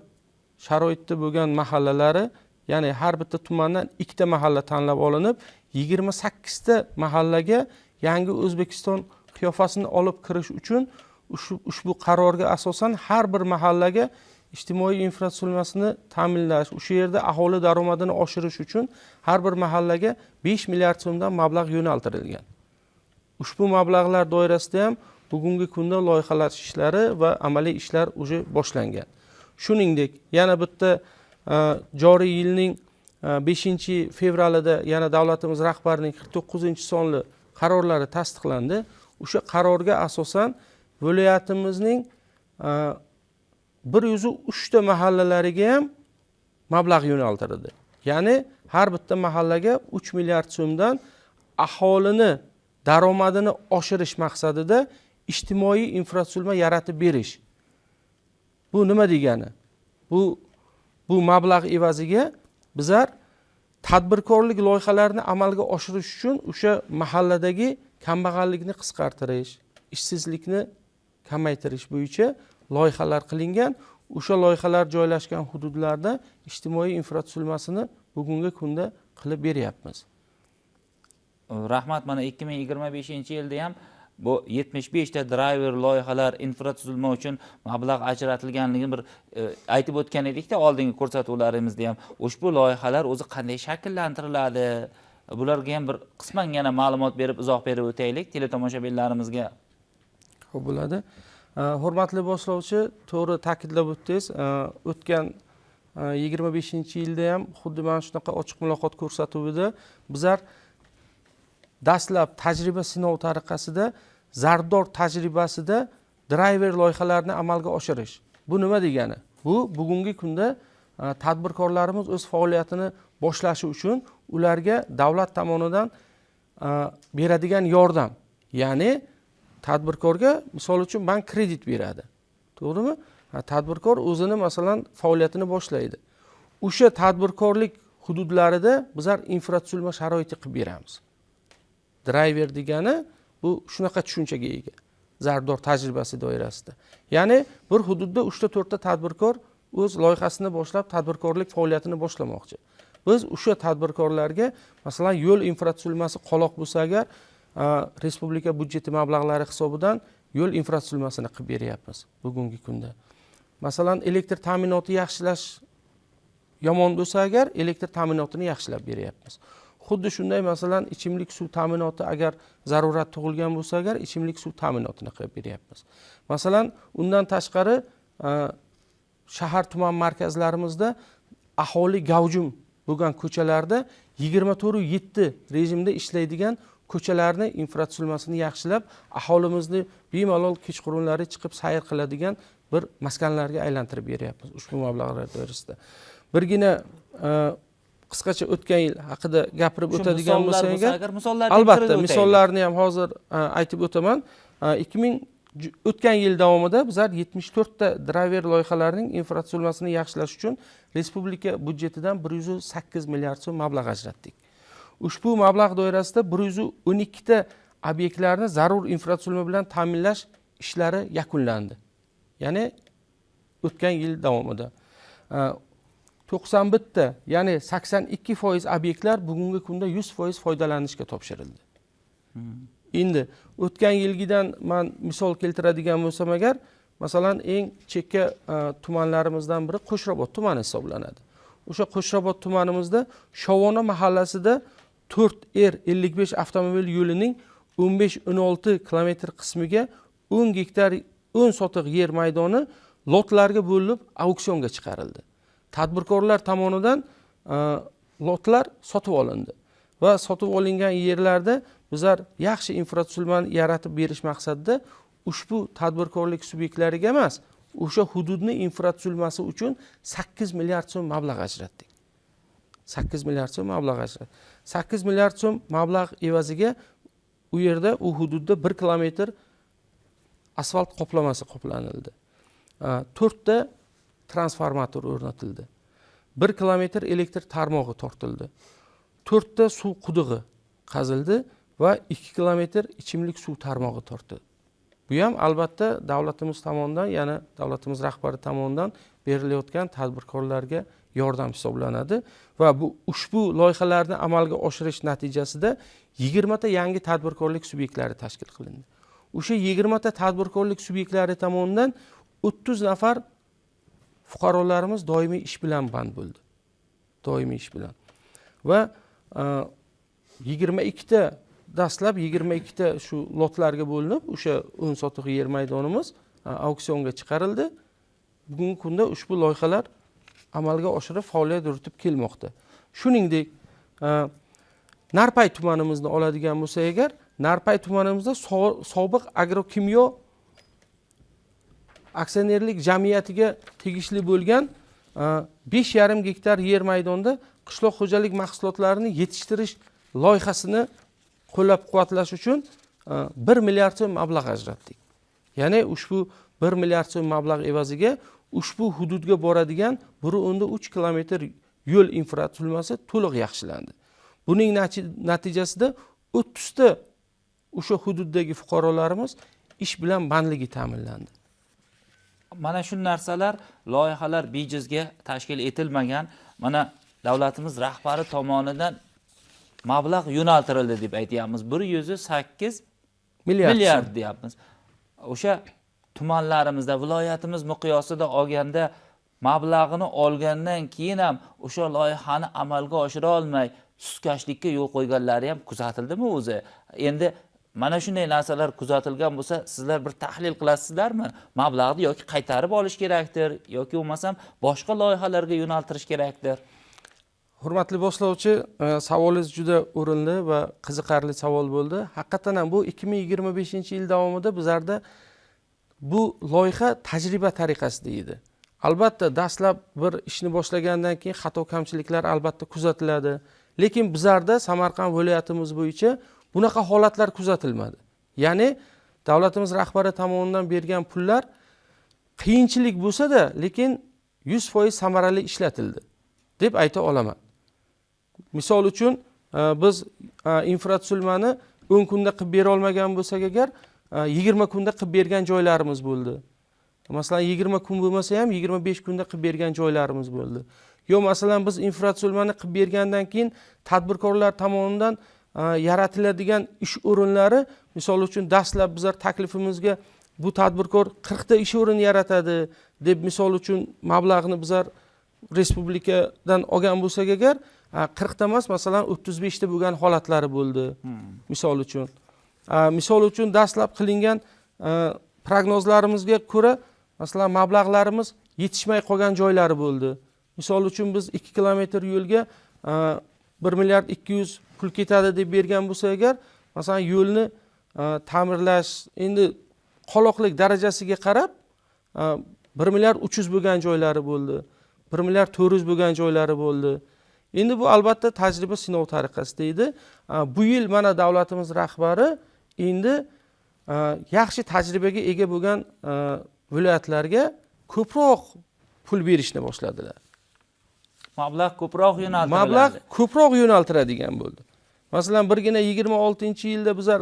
sharoitda bo'lgan mahallalari, ya'ni har bitta tumandan 2 ta mahalla tanlab olinib, 28 ta mahallaga yangi O'zbekiston qiyofasini olib kirish uchun ushbu qarorga asosan har bir mahallaga ijtimoiy infratuzilmasini ta'minlash, o'sha yerda aholi daromadini oshirish uchun har bir mahallaga 5 milliard so'mdan mablag' yo'naltirilgan. Ushbu mablag'lar doirasida ham bugungi kunda loyihalash ishlari va amaliy ishlar уже boshlangan. Shuningdek, yana bitta joriy yilning 5-fevralida yana davlatimiz rahbarining 49-sonli qarorlari tasdiqlandi. O'sha qarorga asosan viloyatimizning 103 ta mahallalariga ham mablag' yo'naltirildi. Ya'ni har bitta mahallaga 3 milliard so'mdan aholini daromadini oshirish maqsadida ijtimoiy infratuzilma yaratib berish. Bu nima degani? Bu mablag' evaziga bizlar tadbirkorlik loyihalarini amalga oshirish uchun o'sha mahalladagi kambag'allikni qisqartirish, ishsizlikni kamaytirish bo'yicha loyihalar qilingan. O'sha loyihalar joylashgan hududlarda ijtimoiy infratuzilmasini bugungi kunda qilib beryapmiz. Rahmat, mana 2025-yilda ham bu 75 ta driver loyihalar infratuzilma uchun mablag' ajratilganligini bir aytib o'tgan edik-da oldingi ko'rsatuvlarimizda ham. Ushbu loyihalar o'zi qanday shakllantiriladi? Bularga ham bir qismangina ma'lumot berib, izoh berib o'taylik teletomoshabinlarimizga. Xo'p, bo'ladi. Hurmatli boshlovchi, to'g'ri ta'kidlab o'tdingiz. O'tgan 25-yilda ham xuddi mana shunaqa ochiq muloqot ko'rsatuvida bizlar dastlab tajriba sinov tariqasida zardor tajribasida driver loyihalarini amalga oshirish. Bu nima degani? Bu bugungi kunda tadbirkorlarimiz o'z faoliyatini boshlashi uchun ularga davlat tomonidan beradigan yordam. Ya'ni tadbirkorga misol uchun bank kredit beradi. To'g'rimi? Tadbirkor o'zini masalan faoliyatini boshlaydi. O'sha tadbirkorlik hududlarida bizlar infratuzilma sharoiti qilib beramiz. Driver degani bu shunaqa tushunchaga ega. Zardor tajribasi doirasida. Ya'ni bir hududda 3 ta 4 ta tadbirkor o'z loyihasini boshlab tadbirkorlik faoliyatini boshlamoqchi. Biz o'sha tadbirkorlarga masalan yo'l infratuzilmasi qoloq bo'lsa agar respublika byudjeti mablag'lari hisobidan yo'l infratuzilmasini qilib beryapmiz bugungi kunda. Masalan, elektr ta'minoti yaxshilash yomon bo'lsa agar elektr ta'minotini yaxshilab beryapmiz. Xuddi shunday masalan ichimlik suv ta'minoti agar zarurat tug'ilgan bo'lsa agar ichimlik suv ta'minotini qilib beryapmiz. Masalan, undan tashqari shahar tuman markazlarimizda aholi gavjum bo'lgan ko'chalarda 24/7 rejimda ishlaydigan ko'chalarni infratuzilmasini yaxshilab, aholimizni bemalol kechqurunlari chiqib sayr qiladigan bir maskanlarga aylantirib beryapmiz ushbu mablag'lar doirasida. Birgina qisqacha o'tgan yil haqida gapirib o'tadigan bo'lsak, albatta misollarni ham hozir aytib o'taman. O'tgan yil davomida bizlar 74 ta driver loyihalarining infratuzilmasini yaxshilash uchun respublika byudjetidan 108 milliard so'm mablag' ajratdik. Ushbu mablag' doirasida 112 ta obyektlarni zarur infratuzilma bilan ta'minlash ishlari yakunlandi. Ya'ni o'tgan yil davomida 91 ta, ya'ni 82% obyektlar bugungi kunda 100% foydalanishga topshirildi. Endi o'tgan yilgidan men misol keltiradigan bo'lsam agar, masalan eng chekka tumanlarimizdan biri Qo'shrabot tumani hisoblanadi. O'sha Qo'shrabot tumanimizda Shovona mahallasida 4R55 avtomobil yo'lining 15-16 kilometr qismiga 10 gektar 10 sotiq yer maydoni lotlarga bo'linib auksionga chiqarildi. Tadbirkorlar tomonidan lotlar sotib olindi va sotib olingan yerlarda bizlar yaxshi infratuzilmani yaratib berish maqsadida ushbu tadbirkorlik subyektlariga emas, o'sha hududni infratuzilmasi uchun 8 milliard so'm mablag' ajratdik. 8 milliard so'm mablag' ajratdik. 8 milliard so'm mablag' evaziga u yerda u hududda 1 kilometr asfalt qoplamasi qoplanildi. 4 ta transformator o'rnatildi. 1 kilometr elektr tarmog'i tortildi. 4 ta suv qudig'i qazildi va 2 kilometr ichimlik suv tarmog'i tortildi. Bu ham albatta davlatimiz tomonidan, ya'ni davlatimiz rahbari tomonidan berilayotgan tadbirkorlarga yordam hisoblanadi va bu ushbu loyihalarni amalga oshirish natijasida 20 ta yangi tadbirkorlik subyektlari tashkil qilindi. O'sha 20 ta tadbirkorlik subyektlari tomonidan 30 nafar fuqarolarimiz doimiy ish bilan band bo'ldi. Doimiy ish bilan. Va 22 ta dastlab 22 ta shu lotlarga bo'linib, o'sha 10 sotiq yer maydonimiz auksionga chiqarildi. Bugungi kunda ushbu loyihalar amalga oshirib faoliyat yuritib kelmoqda. Shuningdek, Narpay tumanimizni oladigan bo'lsak agar, Narpay tumanimizda sobiq agrokimyo aksionerlik jamiyatiga tegishli bo'lgan 5,5 gektar yer maydonida qishloq xo'jalik mahsulotlarini yetishtirish loyihasini qo'llab-quvvatlash uchun 1 milliard so'm mablag' ajratdik. Ya'ni ushbu 1 milliard so'm mablag' evaziga ushbu hududga boradigan 1.3 kilometr yo'l infratuzilmasi to'liq yaxshilandi. Buning natijasida 30 ta o'sha hududdagi fuqarolarimiz ish bilan bandligi ta'minlandi. Mana shu narsalar, loyihalar bejizga tashkil etilmagan, mana davlatimiz rahbari tomonidan mablag' yo'naltirildi deb aytamiz. 108 milliard deyapmiz. O'sha tumanlarimizda, viloyatimiz miqyosida olganda mablag'ini olgandan keyin ham o'sha loyihani amalga oshira olmay suskashlikka yo'l qo'yganlari ham kuzatildimi o'zi? Endi mana shunday narsalar kuzatilgan bo'lsa, sizlar bir tahlil qilasizlarmi? Mablag'ni yoki qaytarib olish kerakdir, yoki bo'lmasam boshqa loyihalarga yo'naltirish kerakdir. Hurmatli boshlovchi, savolingiz juda o'rinli va qiziqarli savol bo'ldi. Haqiqatan ham bu 2025-yil davomida bizlarda bu loyiha tajriba tariqasida edi. Albatta, dastlab bir ishni boshlagandan keyin xato kamchiliklar albatta kuzatiladi. Lekin bizlarda Samarqand viloyatimiz bo'yicha bunaqa holatlar kuzatilmadi. Ya'ni davlatimiz rahbari tomonidan bergan pullar qiyinchilik bo'lsa-da, lekin 100% samarali ishlatildi deb ayta olaman. Misol uchun biz infratuzilmani 10 kunda qilib bera olmagan bo'lsak agar 20 kunda qilib bergan joylarimiz bo'ldi. Masalan 20 kun bo'lmasa ham 25 kunda qilib bergan joylarimiz bo'ldi. Yo masalan biz infratuzilmani qilib bergandan keyin tadbirkorlar tomonidan yaratiladigan ish o'rinlari, misol uchun dastlab bizlar taklifimizga bu tadbirkor 40 ta ish o'rin yaratadi deb misol uchun mablag'ni bizlar respublikadan olgan bo'lsak agar 40 ta emas, masalan 35 ta bo'lgan holatlari bo'ldi. Misol uchun. Misol uchun dastlab qilingan prognozlarimizga ko'ra, masalan mablag'larimiz yetishmay qolgan joylari bo'ldi. Misol uchun biz 2 kilometr yo'lga 1 milliard 200 pul ketadi deb bergan bo'lsa agar, masalan yo'lni ta'mirlash endi qoloqlik darajasiga qarab 1 milliard 300 bo'lgan joylari bo'ldi. 1 milliard 400 bo'lgan joylari bo'ldi. Endi bu albatta tajriba sinov tariqasida edi. Bu yil mana davlatimiz rahbari endi yaxshi tajribaga ega bo'lgan viloyatlarga ko'proq pul berishni boshladilar. Mablag' ko'proq yo'naltiriladi. Mablag' ko'proq yo'naltiradigan bo'ldi. Masalan, birgina 26-yilda bizlar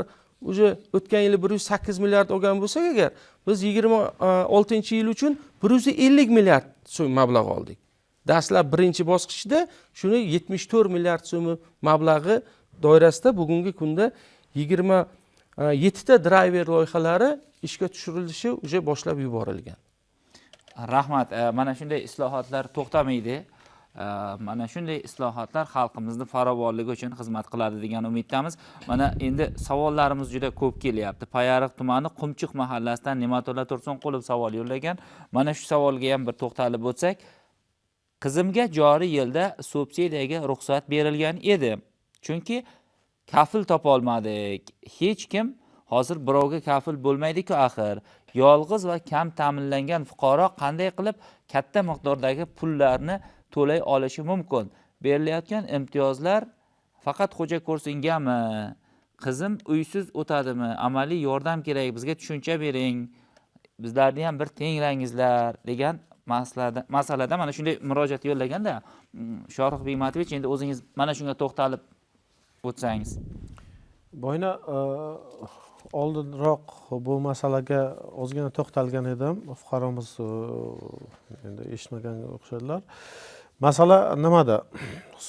o'sha o'tgan yili 108 milliard olgan bo'lsak agar, biz 26-yil uchun 150 milliard so'm mablag' oldik. Dastlab birinchi bosqichda shuni 74 milliard so'm mablag'i doirasida bugungi kunda 27 ta driver loyihalari ishga tushirilishi o'sha boshlab yuborilgan. Rahmat. Mana shunday islohotlar to'xtamaydi. Mana shunday islohotlar xalqimizni farovonligi uchun xizmat qiladi degan umiddamiz. Mana endi savollarimiz juda ko'p kelyapti. Payariq tumani Qumchiq mahallasidan Ne'matulla Tursunqulov savol yo'llagan. Mana shu savolga ham bir to'xtalib o'tsak, qizimga joriy yilda subsidiyaga ruxsat berilgan edi. Chunki kafil topolmadik. Hech kim hozir birovga kafil bo'lmaydi-ku axir. Yolg'iz va kam ta'minlangan fuqaro qanday qilib katta miqdordagi pullarni to'lay olishi mumkin? Berilayotgan imtiyozlar faqat xo'ja ko'rsingami? Qizim uysiz o'tadimi? Amaliy yordam kerak, bizga tushuncha bering. Bizlarni ham bir tenglangizlar degan masalada mana shunday murojaat yo'llaganda, Shohrux Bigmatovich, endi o'zingiz mana shunga to'xtalib o'tsangiz. Boyna oldinroq bu masalaga ozgina to'xtalgan edim. Fuqaromiz endi eshitmaganga o'xshadilar. Masala nimada?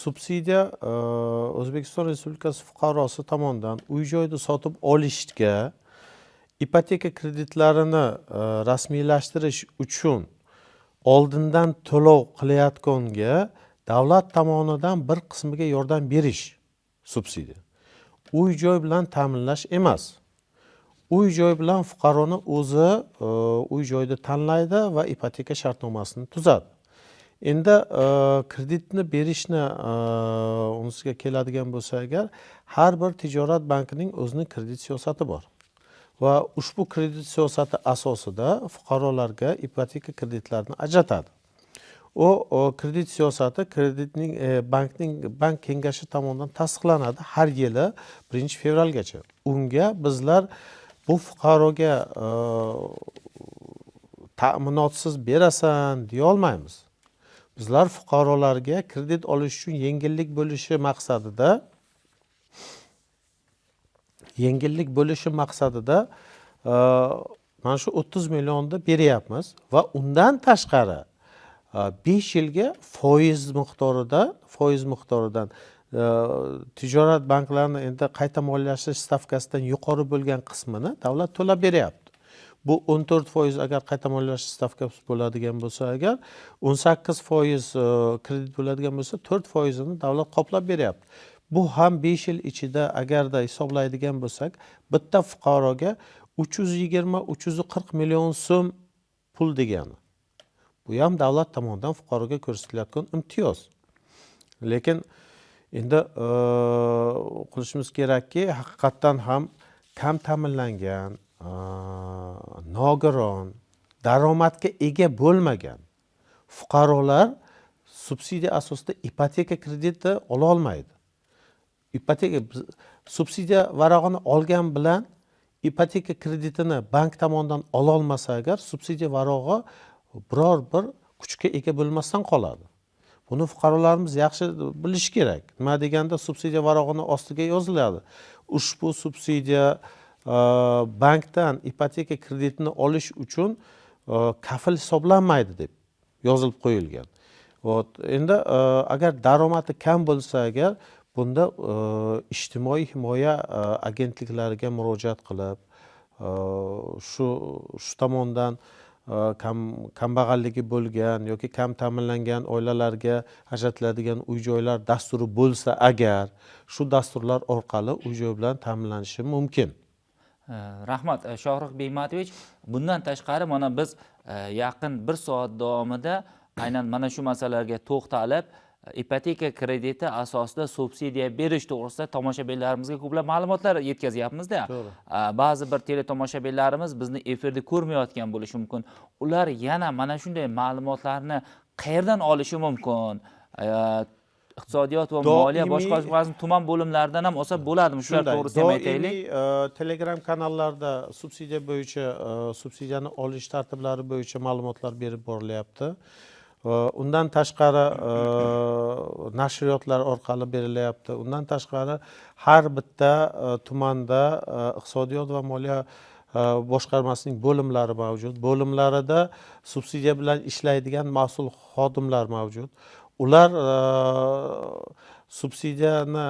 Subsidiya O'zbekiston Respublikasi fuqarosi tomonidan uy-joyni sotib olishga, ipoteka kreditlarini rasmiylashtirish uchun oldindan to'lov qilayotganga davlat tomonidan bir qismiga yordam berish subsidiya. Uy-joy bilan ta'minlash emas. Uy-joy bilan fuqaroni o'zi uy-joyni tanlaydi va ipoteka shartnomasini tuzadi. Endi kreditni berishni unisiga keladigan bo'lsa agar, har bir tijorat bankining o'zining kredit siyosati bor. Va ushbu kredit siyosati asosida fuqarolarga ipoteka kreditlarini ajratadi. O kredit siyosati bank kengashi tomonidan tasdiqlanadi har yili 1-fevralgacha. Unga bizlar bu fuqaroga ta'minotsiz berasan deya olmaymiz. Bizlar fuqarolarga kredit olish uchun yengillik bo'lishi maqsadida mana shu 30 millionni beryapmiz va undan tashqari 5 yilga foiz miqdoridan tijorat banklarini endi qayta moliyalashtirish stavkasidan yuqori bo'lgan qismini davlat to'lab beryapti. Bu 14% agar qayta moliyalashtirish stavkasi bo'ladigan bo'lsa agar, 18% kredit bo'ladigan bo'lsa 4%ni davlat qoplab beryapti. Bu ham 5 yil ichida agarda hisoblaydigan bo'lsak, bitta fuqaroga 320-340 million so'm pul degani. Bu ham davlat tomonidan fuqaroga ko'rsatilayotgan imtiyoz. Lekin endi qilishimiz kerakki, haqiqatdan ham kam ta'minlangan, nogiron, daromadga ega bo'lmagan fuqarolar subsidiya asosida ipoteka krediti ola olmaydi. Subsidiya varog'ini olgan bilan ipoteka kreditini bank tomonidan ola olmasa agar, subsidiya varog'i biror bir kuchga ega bo'lmasdan qoladi. Buni fuqarolarimiz yaxshi bilish kerak. Nima deganda subsidiya varog'ini ostiga yoziladi. Ushbu subsidiya bankdan ipoteka kreditini olish uchun kafil hisoblanmaydi deb yozilib qo'yilgan. Endi agar daromadi kam bo'lsa agar, bunda ijtimoiy himoya agentliklariga murojaat qilib, shu tomondan kambag'alligi bo'lgan yoki kam ta'minlangan oilalarga ajratiladigan uy-joylar dasturi bo'lsa agar, shu dasturlar orqali uy-joy bilan ta'minlanishi mumkin. Rahmat, Shohrux Bigmatovich. Bundan tashqari mana biz yaqin 1 soat davomida aynan mana shu masalalarga to'xtalib, ipoteka krediti asosida subsidiya berish to'g'risida tomoshabinlarimizga ko'plab ma'lumotlar yetkazyapmiz-da. Ba'zi bir teletomoshabinlarimiz bizni efirda ko'rmayotgan bo'lishi mumkin. Ular yana mana shunday ma'lumotlarni qayerdan olishi mumkin? Iqtisodiyot va moliya boshqa tuman bo'limlaridan ham olsa bo'ladimi? Shular to'g'risida ham aytaylik. Telegram kanallarda subsidiya bo'yicha, subsidiyani olish tartiblari bo'yicha ma'lumotlar berib borilyapti. Undan tashqari nashriyotlar orqali berilyapti. Undan tashqari har bitta tumanda iqtisodiyot va moliya boshqarmasining bo'limlari mavjud. Bo'limlarida subsidiya bilan ishlaydigan mas'ul xodimlar mavjud. Ular subsidiyani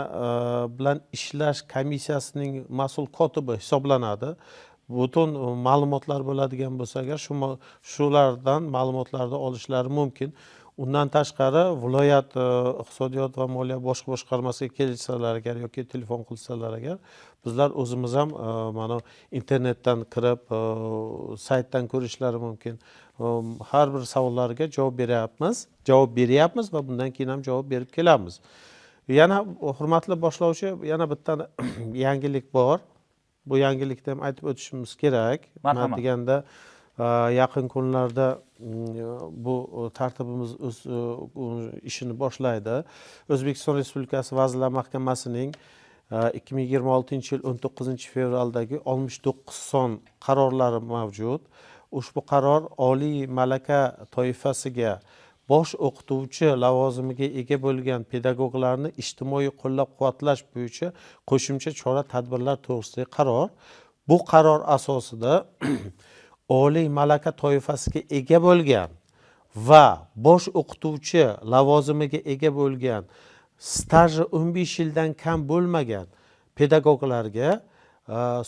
bilan ishlash komissiyasining mas'ul kotibi hisoblanadi. Butun ma'lumotlar bo'ladigan bo'lsa agar, shulardan ma'lumotlarni olishlari mumkin. Undan tashqari viloyat iqtisodiyot va moliya boshqa boshqarmasiga kelsalar agar yoki telefon qilsalar agar bizlar o'zimiz ham mana internetdan kirib saytdan ko'rishlari mumkin. Har bir savollariga javob beryapmiz va bundan keyin ham javob berib kelamiz. Yana hurmatli boshlovchi, yana bitta yangilik bor. Bu yangilikni ham aytib o'tishimiz kerak. Marhamat. Nima deganda yaqin kunlarda bu tartibimiz o'z ishini boshlaydi. O'zbekiston Respublikasi Vazirlar Mahkamasining 2026 yil 19 fevraldagi 69 son qarorlari mavjud. Ushbu qaror oliy malaka toifasiga bosh o'qituvchi lavozimiga ega bo'lgan pedagoglarni ijtimoiy qo'llab-quvvatlash bo'yicha qo'shimcha chora-tadbirlar to'g'risidagi qaror. Bu qaror asosida oliy malaka toifasiga ega bo'lgan va bosh o'qituvchi lavozimiga ega bo'lgan staji 15 yildan kam bo'lmagan pedagoglarga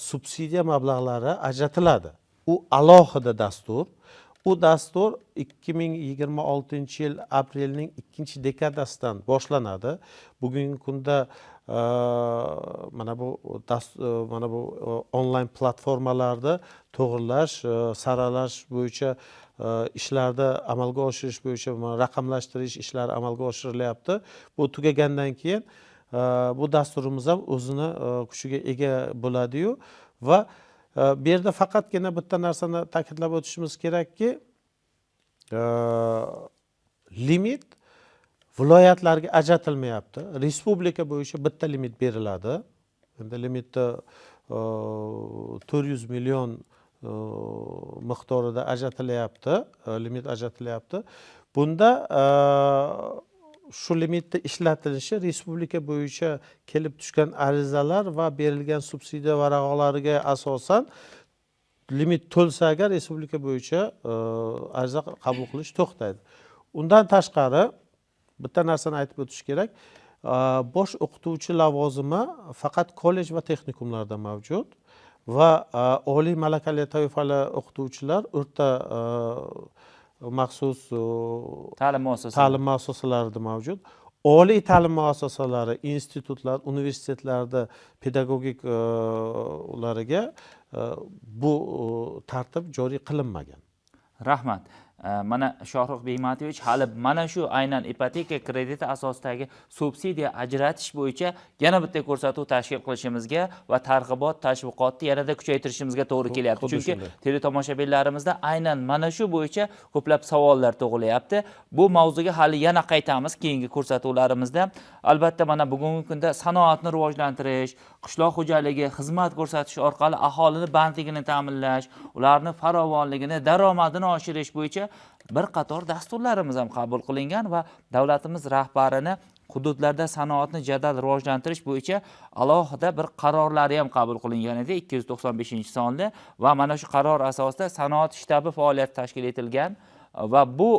subsidiya mablag'lari ajratiladi. U alohida dastur. Bu dastur 2026 yil aprelning 2-dekadasidan boshlanadi. Bugungi kunda mana bu onlayn platformalarda to'g'rilash, saralash bo'yicha ishlarni amalga oshirish bo'yicha raqamlashtirish ishlari amalga oshirilyapti. Bu tugagandan keyin bu dasturimiz ham o'zini kuchiga ega bo'ladi-yu va bu yerda faqatgina bitta narsani ta'kidlab o'tishimiz kerakki, limit viloyatlarga ajratilmayapti. Respublika bo'yicha bitta limit beriladi. Endi limitni 400 million miqdorida limit ajratilyapti. Bunda shu limitni ishlatilishi respublika bo'yicha kelib tushgan arizalar va berilgan subsidiya varaqalariga asosan limit to'lsa agar respublika bo'yicha ariza qabul qilish to'xtaydi. Undan tashqari bitta narsani aytib o'tish kerak. Bosh o'qituvchi lavozimi faqat kollej va texnikumlarda mavjud va oliy malakali toifali o'qituvchilar o'rta maxsus ta'lim muassasalarida mavjud. Oliy ta'lim muassasalari, institutlar, universitetlarda pedagogik ulariga bu tartib joriy qilinmagan. Rahmat. Mana Shohruh Bekmatovich hali mana shu aynan ipoteka krediti asosidagi subsidiya ajratish bo'yicha yana bitta ko'rsatuv tashkil qilishimizga va targ'ibot tashviqotni yanada kuchaytirishimizga to'g'ri kelyapti. Chunki teletomoshabinlarimizda aynan mana shu bo'yicha ko'plab savollar tug'ilyapti. Bu mavzuga hali yana qaytamiz keyingi ko'rsatuvlarimizda. Albatta mana bugungi kunda sanoatni rivojlantirish, qishloq xo'jaligi xizmat ko'rsatish orqali aholini bandligini ta'minlash, ularni farovonligini, daromadini oshirish bo'yicha bir qator dasturlarimiz ham qabul qilingan va davlatimiz rahbarini hududlarda sanoatni jadal rivojlantirish bo'yicha alohida bir qarorlari ham qabul qilingan edi 295-sonli va mana shu qaror asosida sanoat shtabi faoliyati tashkil etilgan va bu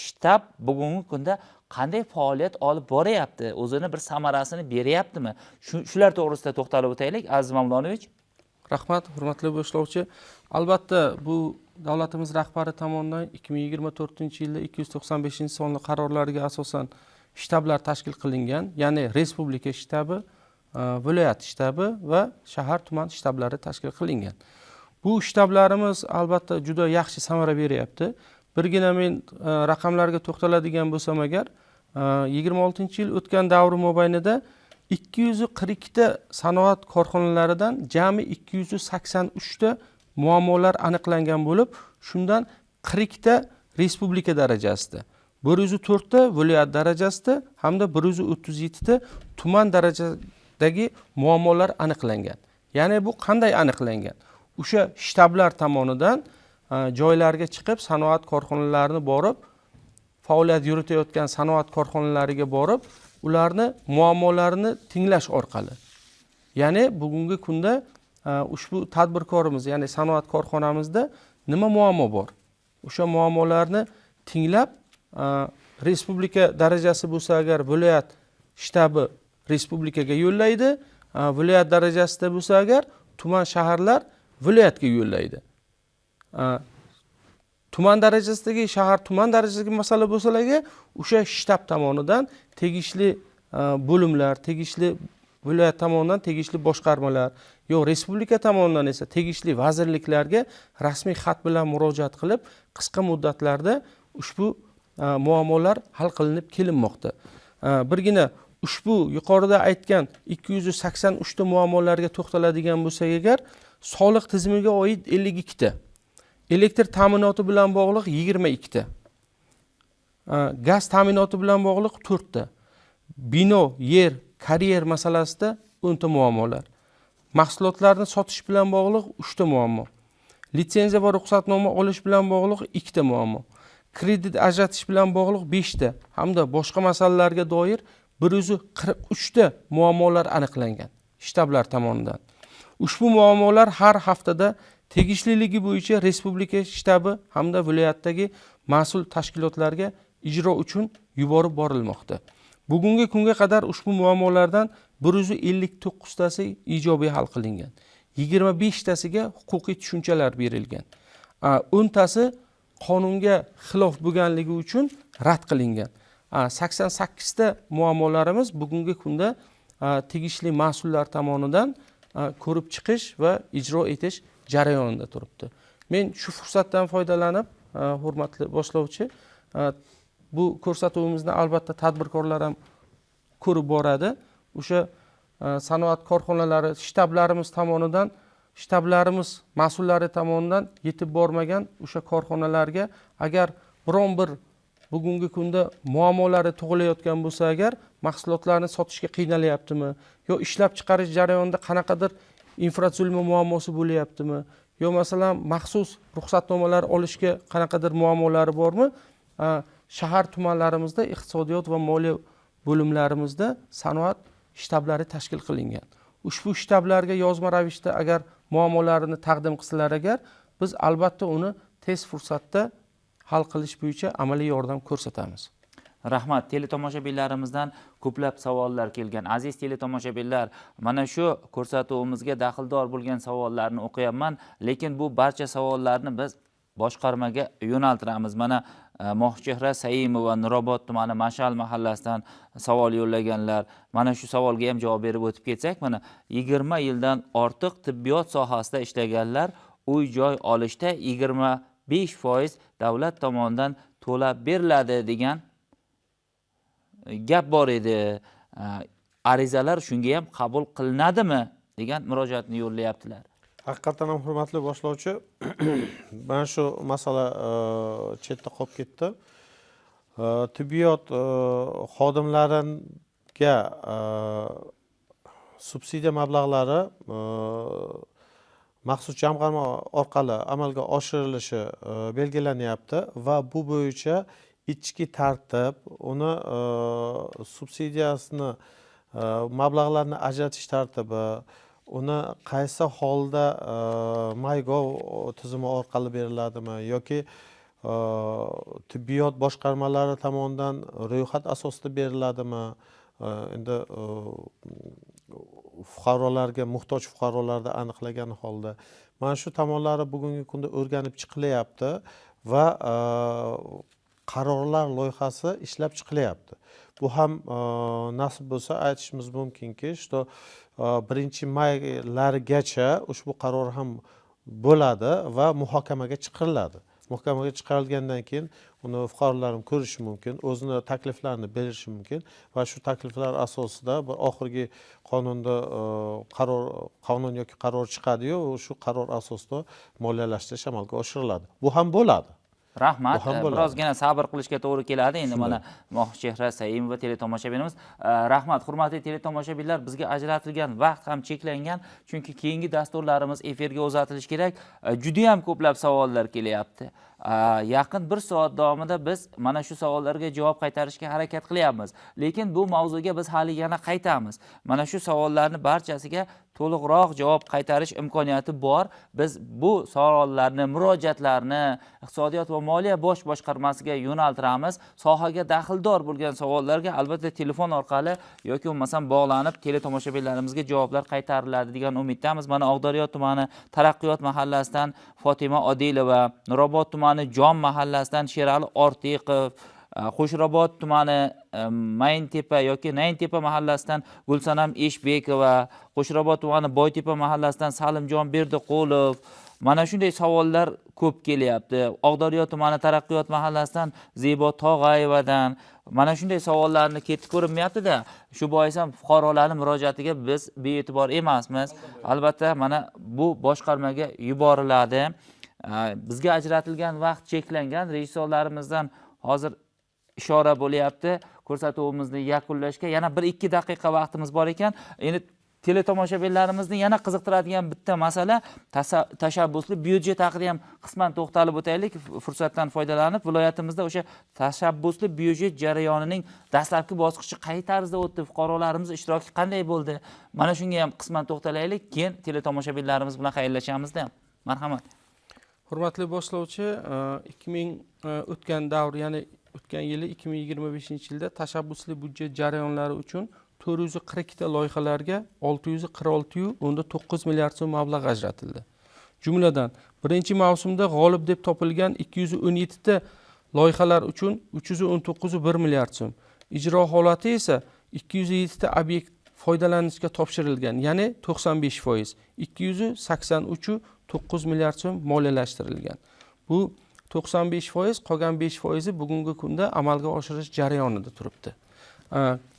shtab bugungi kunda qanday faoliyat olib boryapti, o'zini bir samarasini beryaptimi? Shular to'g'risida to'xtalib o'taylik, Aziz Mavlonovich. Rahmat, hurmatli boshlovchi. Albatta, bu davlatimiz rahbari tomonidan 2024-yilda 295-sonli qarorlariga asosan shtablar tashkil qilingan, ya'ni respublika shtabi, viloyat shtabi va shahar tuman shtablari tashkil qilingan. Bu shtablarimiz albatta juda yaxshi samara beryapti. Birgina men raqamlarga to'xtaladigan bo'lsam agar 26-yil o'tgan davri mobaynida 242 ta sanoat korxonalaridan jami 283 ta muammolar aniqlangan bo'lib, shundan 40 ta respublika darajasida, 104 ta viloyat darajasida hamda 137 ta tuman darajadagi muammolar aniqlangan. Ya'ni bu qanday aniqlangan? O'sha shtablar tomonidan joylarga chiqib, sanoat korxonalarini borib, faoliyat yuritayotgan sanoat korxonalariga borib, ularni muammolarini tinglash orqali. Ya'ni bugungi kunda ushbu tadbirkorimiz, ya'ni sanoat korxonamizda nima muammo bor? O'sha muammolarni tinglab, respublika darajasi bo'lsa agar viloyat shtabi respublikaga yo'llaydi, viloyat darajasida bo'lsa agar tuman shaharlar viloyatga yo'llaydi. tuman darajasidagi, shahar tuman darajasidagi masala bo'lsalarga o'sha shtab tomonidan tegishli bo'limlar, tegishli viloyat tomonidan tegishli boshqarmalar, yo respublika tomonidan esa tegishli vazirliklarga rasmiy xat bilan murojaat qilib, qisqa muddatlarda ushbu muammolar hal qilinib kelinmoqda. Birgina ushbu yuqorida aytgan 283 ta muammolarga to'xtaladigan bo'lsak agar, soliq tizimiga oid 52 ta, elektr ta'minoti bilan bog'liq 22 ta, gaz ta'minoti bilan bog'liq 4 ta, bino, yer, karyer masalasida 10 ta muammolar, mahsulotlarni sotish bilan bog'liq 3 ta muammo, litsenziya va ruxsatnoma olish bilan bog'liq 2 ta muammo, kredit ajratish bilan bog'liq 5 ta hamda boshqa masalalarga doir 143 ta muammolar aniqlangan shtablar tomonidan. Ushbu muammolar har haftada tegishliligi bo'yicha respublika shtabi hamda viloyatdagi mas'ul tashkilotlarga ijro uchun yuborib borilmoqda. Bugungi kunga qadar ushbu muammolardan 159 tasi ijobiy hal qilingan. 25 tasiga huquqiy tushunchalar berilgan. 10 tasi qonunga xilof bo'lganligi uchun rad qilingan. 88 ta muammolarimiz bugungi kunda tegishli mas'ullar tomonidan ko'rib chiqish va ijro etish jarayonida turibdi. Men shu fursatdan foydalanib, hurmatli boshlovchi, bu ko'rsatuvimizni albatta tadbirkorlar ham ko'rib boradi. O'sha sanoat korxonalari shtablarimiz tomonidan, shtablarimiz mas'ullari tomonidan yetib bormagan o'sha korxonalarga agar biron bir bugungi kunda muammolari tug'ilayotgan bo'lsa agar, mahsulotlarni sotishga qiynalyaptimi, yo ishlab chiqarish jarayonida qanaqadir infratuzilma muammosi bo'layaptimi, yo masalan maxsus ruxsatnomalar olishga qanaqadir muammolari bormi, shahar tumanlarimizda iqtisodiyot va moliya bo'limlarimizda sanoat shtablari tashkil qilingan. Ushbu shtablarga yozma ravishda agar muammolarini taqdim qilsalar agar, biz albatta uni tez fursatda hal qilish bo'yicha amaliy yordam ko'rsatamiz. Rahmat. Teletomoshabinlarimizdan ko'plab savollar kelgan. Aziz teletomoshabinlar, mana shu ko'rsatuvimizga daxldor bo'lgan savollarni o'qiyapman, lekin bu barcha savollarni biz boshqarmaga yo'naltiramiz. Mana Mohchehra Saimova Nurobod tumani Mashal mahallasidan savol yo'llaganlar. Mana shu savolga ham javob berib o'tib ketsak, mana 20 yildan ortiq tibbiyot sohasida ishlaganlar uy-joy olishda 25% davlat tomonidan to'lab beriladi degan gap bor edi. Arizalar shunga ham qabul qilinadimi degan murojaatni yo'llayaptilar. Haqiqatan ham hurmatli boshlovchi, mana shu masala chetda qolib ketdi. Tibbiyot xodimlariga subsidiya mablag'lari maxsus jamg'arma orqali amalga oshirilishi belgilanyapti va bu bo'yicha ichki tartib, uni subsidiyasini, mablag'larni ajratish tartibi, uni qaysi holda MyGov tizimi orqali beriladimi yoki tibbiyot boshqarmalari tomonidan ro'yxat asosida beriladimi, endi fuqarolarga, muhtoj fuqarolarni aniqlagan holda mana shu tomonlari bugungi kunda o'rganib chiqilyapti va qarorlar loyihasi ishlab chiqilyapti. Bu ham nasib bo'lsa aytishimiz mumkinki, что 1-maylargacha ushbu qaror ham bo'ladi va muhokamaga chiqariladi. Muhokamaga chiqarilgandan keyin uni fuqarolarimiz ko'rishi mumkin, o'zini takliflarini berishi mumkin va shu takliflar asosida bir oxirgi qonunda qonun yoki qaror chiqadi-yu, shu qaror asosida moliyalashtirish amalga oshiriladi. Bu ham bo'ladi. Rahmat. Birozgina sabr qilishga to'g'ri keladi. Endi mana Mohchehra Saimova teletomoshabinimiz. Rahmat, hurmatli teletomoshabinlar, bizga ajratilgan vaqt ham cheklangan, chunki keyingi dasturlarimiz efirga uzatilishi kerak. Juda ham ko'plab savollar kelyapti. Yaqin 1 soat davomida biz mana shu savollarga javob qaytarishga harakat qilyapmiz. Lekin bu mavzuga biz hali yana qaytamiz. Mana shu savollarni barchasiga to'liqroq javob qaytarish imkoniyati bor. Biz bu savollarni, murojaatlarni iqtisodiyot va moliya bosh boshqarmasiga yo'naltiramiz. Sohaga daxldor bo'lgan savollarga albatta telefon orqali yoki bo'lmasam bog'lanib teletomoshabinlarimizga javoblar qaytariladi degan umiddamiz. Mana Oqdaryo tumani Taraqqiyot mahallasidan Fotima Odilova, Nurobod tumani tumani Jon mahallasidan Sherali Ortiqov, Qo'shrabot tumani Mayntepa yoki Nayntepa mahallasidan Gulsanam Eshbekova, Qo'shrabot tumani Boytepa mahallasidan Salimjon Berdiqulov, mana shunday savollar ko'p kelyapti. Oqdaryo tumani Taraqqiyot mahallasidan Zebo Tog'ayevadan mana shunday savollarni ketib ko'rinmayapti-da. Shu bois ham fuqarolarning murojaatiga biz bee'tibor emasmiz. Albatta, mana bu boshqarmaga yuboriladi. Bizga ajratilgan vaqt cheklangan. Rejissorlarimizdan hozir ishora bo'lyapti ko'rsatuvimizni yakunlashga. Yana 1-2 daqiqa vaqtimiz bor ekan. Endi teletomoshabinlarimizni yana qiziqtiradigan bitta masala tashabbusli byudjet haqida ham qisman to'xtalib o'taylik. Fursatdan foydalanib, viloyatimizda o'sha tashabbusli byudjet jarayonining dastlabki bosqichi qay tarzda o'tdi, fuqarolarimiz ishtiroki qanday bo'ldi? Mana shunga ham qisman to'xtalaylik, keyin teletomoshabinlarimiz bilan xayrlashamizda. Marhamat. Hurmatli boshlovchi, 2000 o'tgan davr, ya'ni o'tgan yili 2025-yilda tashabbusli byudjet jarayonlari uchun 442 ta loyihalarga 646,9 milliard so'm mablag' ajratildi. Jumladan, birinchi mavsumda g'olib deb topilgan 217 ta loyihalar uchun 319,1 milliard so'm, ijro holati esa 207 ta obyekt foydalanishga topshirilgan, ya'ni 95%, 283,9 milliard so'm moliyalashtirilgan. Bu 95%, qolgan 5% bugungi kunda amalga oshirish jarayonida turibdi.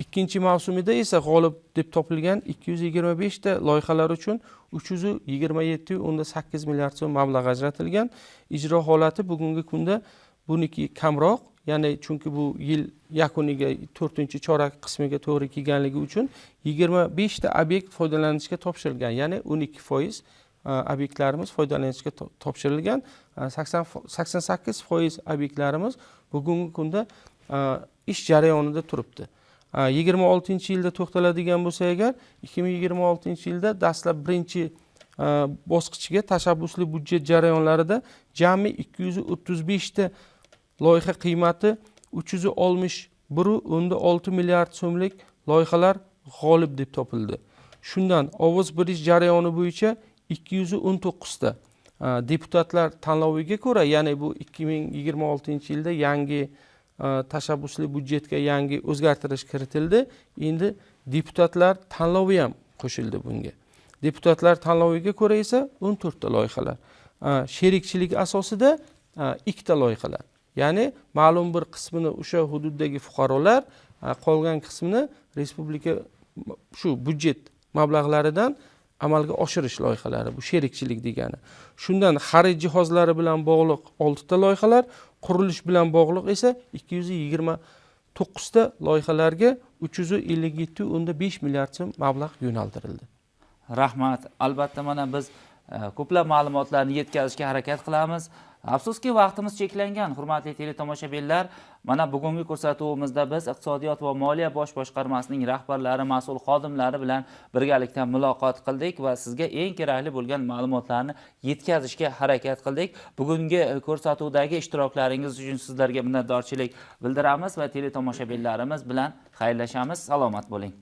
Ikkinchi mavsumida esa g'olib deb topilgan 225 ta loyihalar uchun 327,8 milliard so'm mablag' ajratilgan. Ijro holati bugungi kunda buniki kamroq, ya'ni chunki bu yil yakuniga 4-chorak qismiga to'g'ri kelganligi uchun 25 ta obyekt foydalanishga topshirilgan, ya'ni 12% obyektlarimiz foydalanishga topshirilgan. 88% obyektlarimiz bugungi kunda ish jarayonida turibdi. 26-yilda to'xtaladigan bo'lsa agar, 2026-yilda dastlab birinchi bosqichga tashabbusli byudjet jarayonlarida jami 235 ta loyiha qiymati 361,6 milliard so'mlik loyihalar g'olib deb topildi. Shundan ovoz berish jarayoni bo'yicha 219 ta deputatlar tanloviga ko'ra, ya'ni bu 2026-yilda yangi tashabbusli byudjetga yangi o'zgartirish kiritildi. Endi deputatlar tanlovi ham qo'shildi bunga. Deputatlar tanloviga ko'ra esa 14 ta loyihalar, sherikchilik asosida 2 ta loyihalar. Ya'ni ma'lum bir qismini o'sha hududdagi fuqarolar, qolgan qismini respublika shu byudjet mablag'laridan amalga oshirish loyihalari, bu sherikchilik degani. Shundan xarid jihozlari bilan bog'liq 6 ta loyihalar, qurilish bilan bog'liq esa 229 ta loyihalarga 357,5 milliard so'm mablag' yo'naltirildi. Rahmat. Albatta, mana biz ko'plab ma'lumotlarni yetkazishga harakat qilamiz. Afsuski vaqtimiz cheklangan, hurmatli teletomoshabinlar. Mana bugungi ko'rsatuvimizda biz iqtisodiyot va moliya bosh boshqarmasining rahbarlari, mas'ul xodimlari bilan birgalikda muloqot qildik va sizga eng kerakli bo'lgan ma'lumotlarni yetkazishga harakat qildik. Bugungi ko'rsatuvdagi ishtiroklaringiz uchun sizlarga minnatdorchilik bildiramiz va teletomoshabinlarimiz bilan xayrlashamiz. Salomat bo'ling.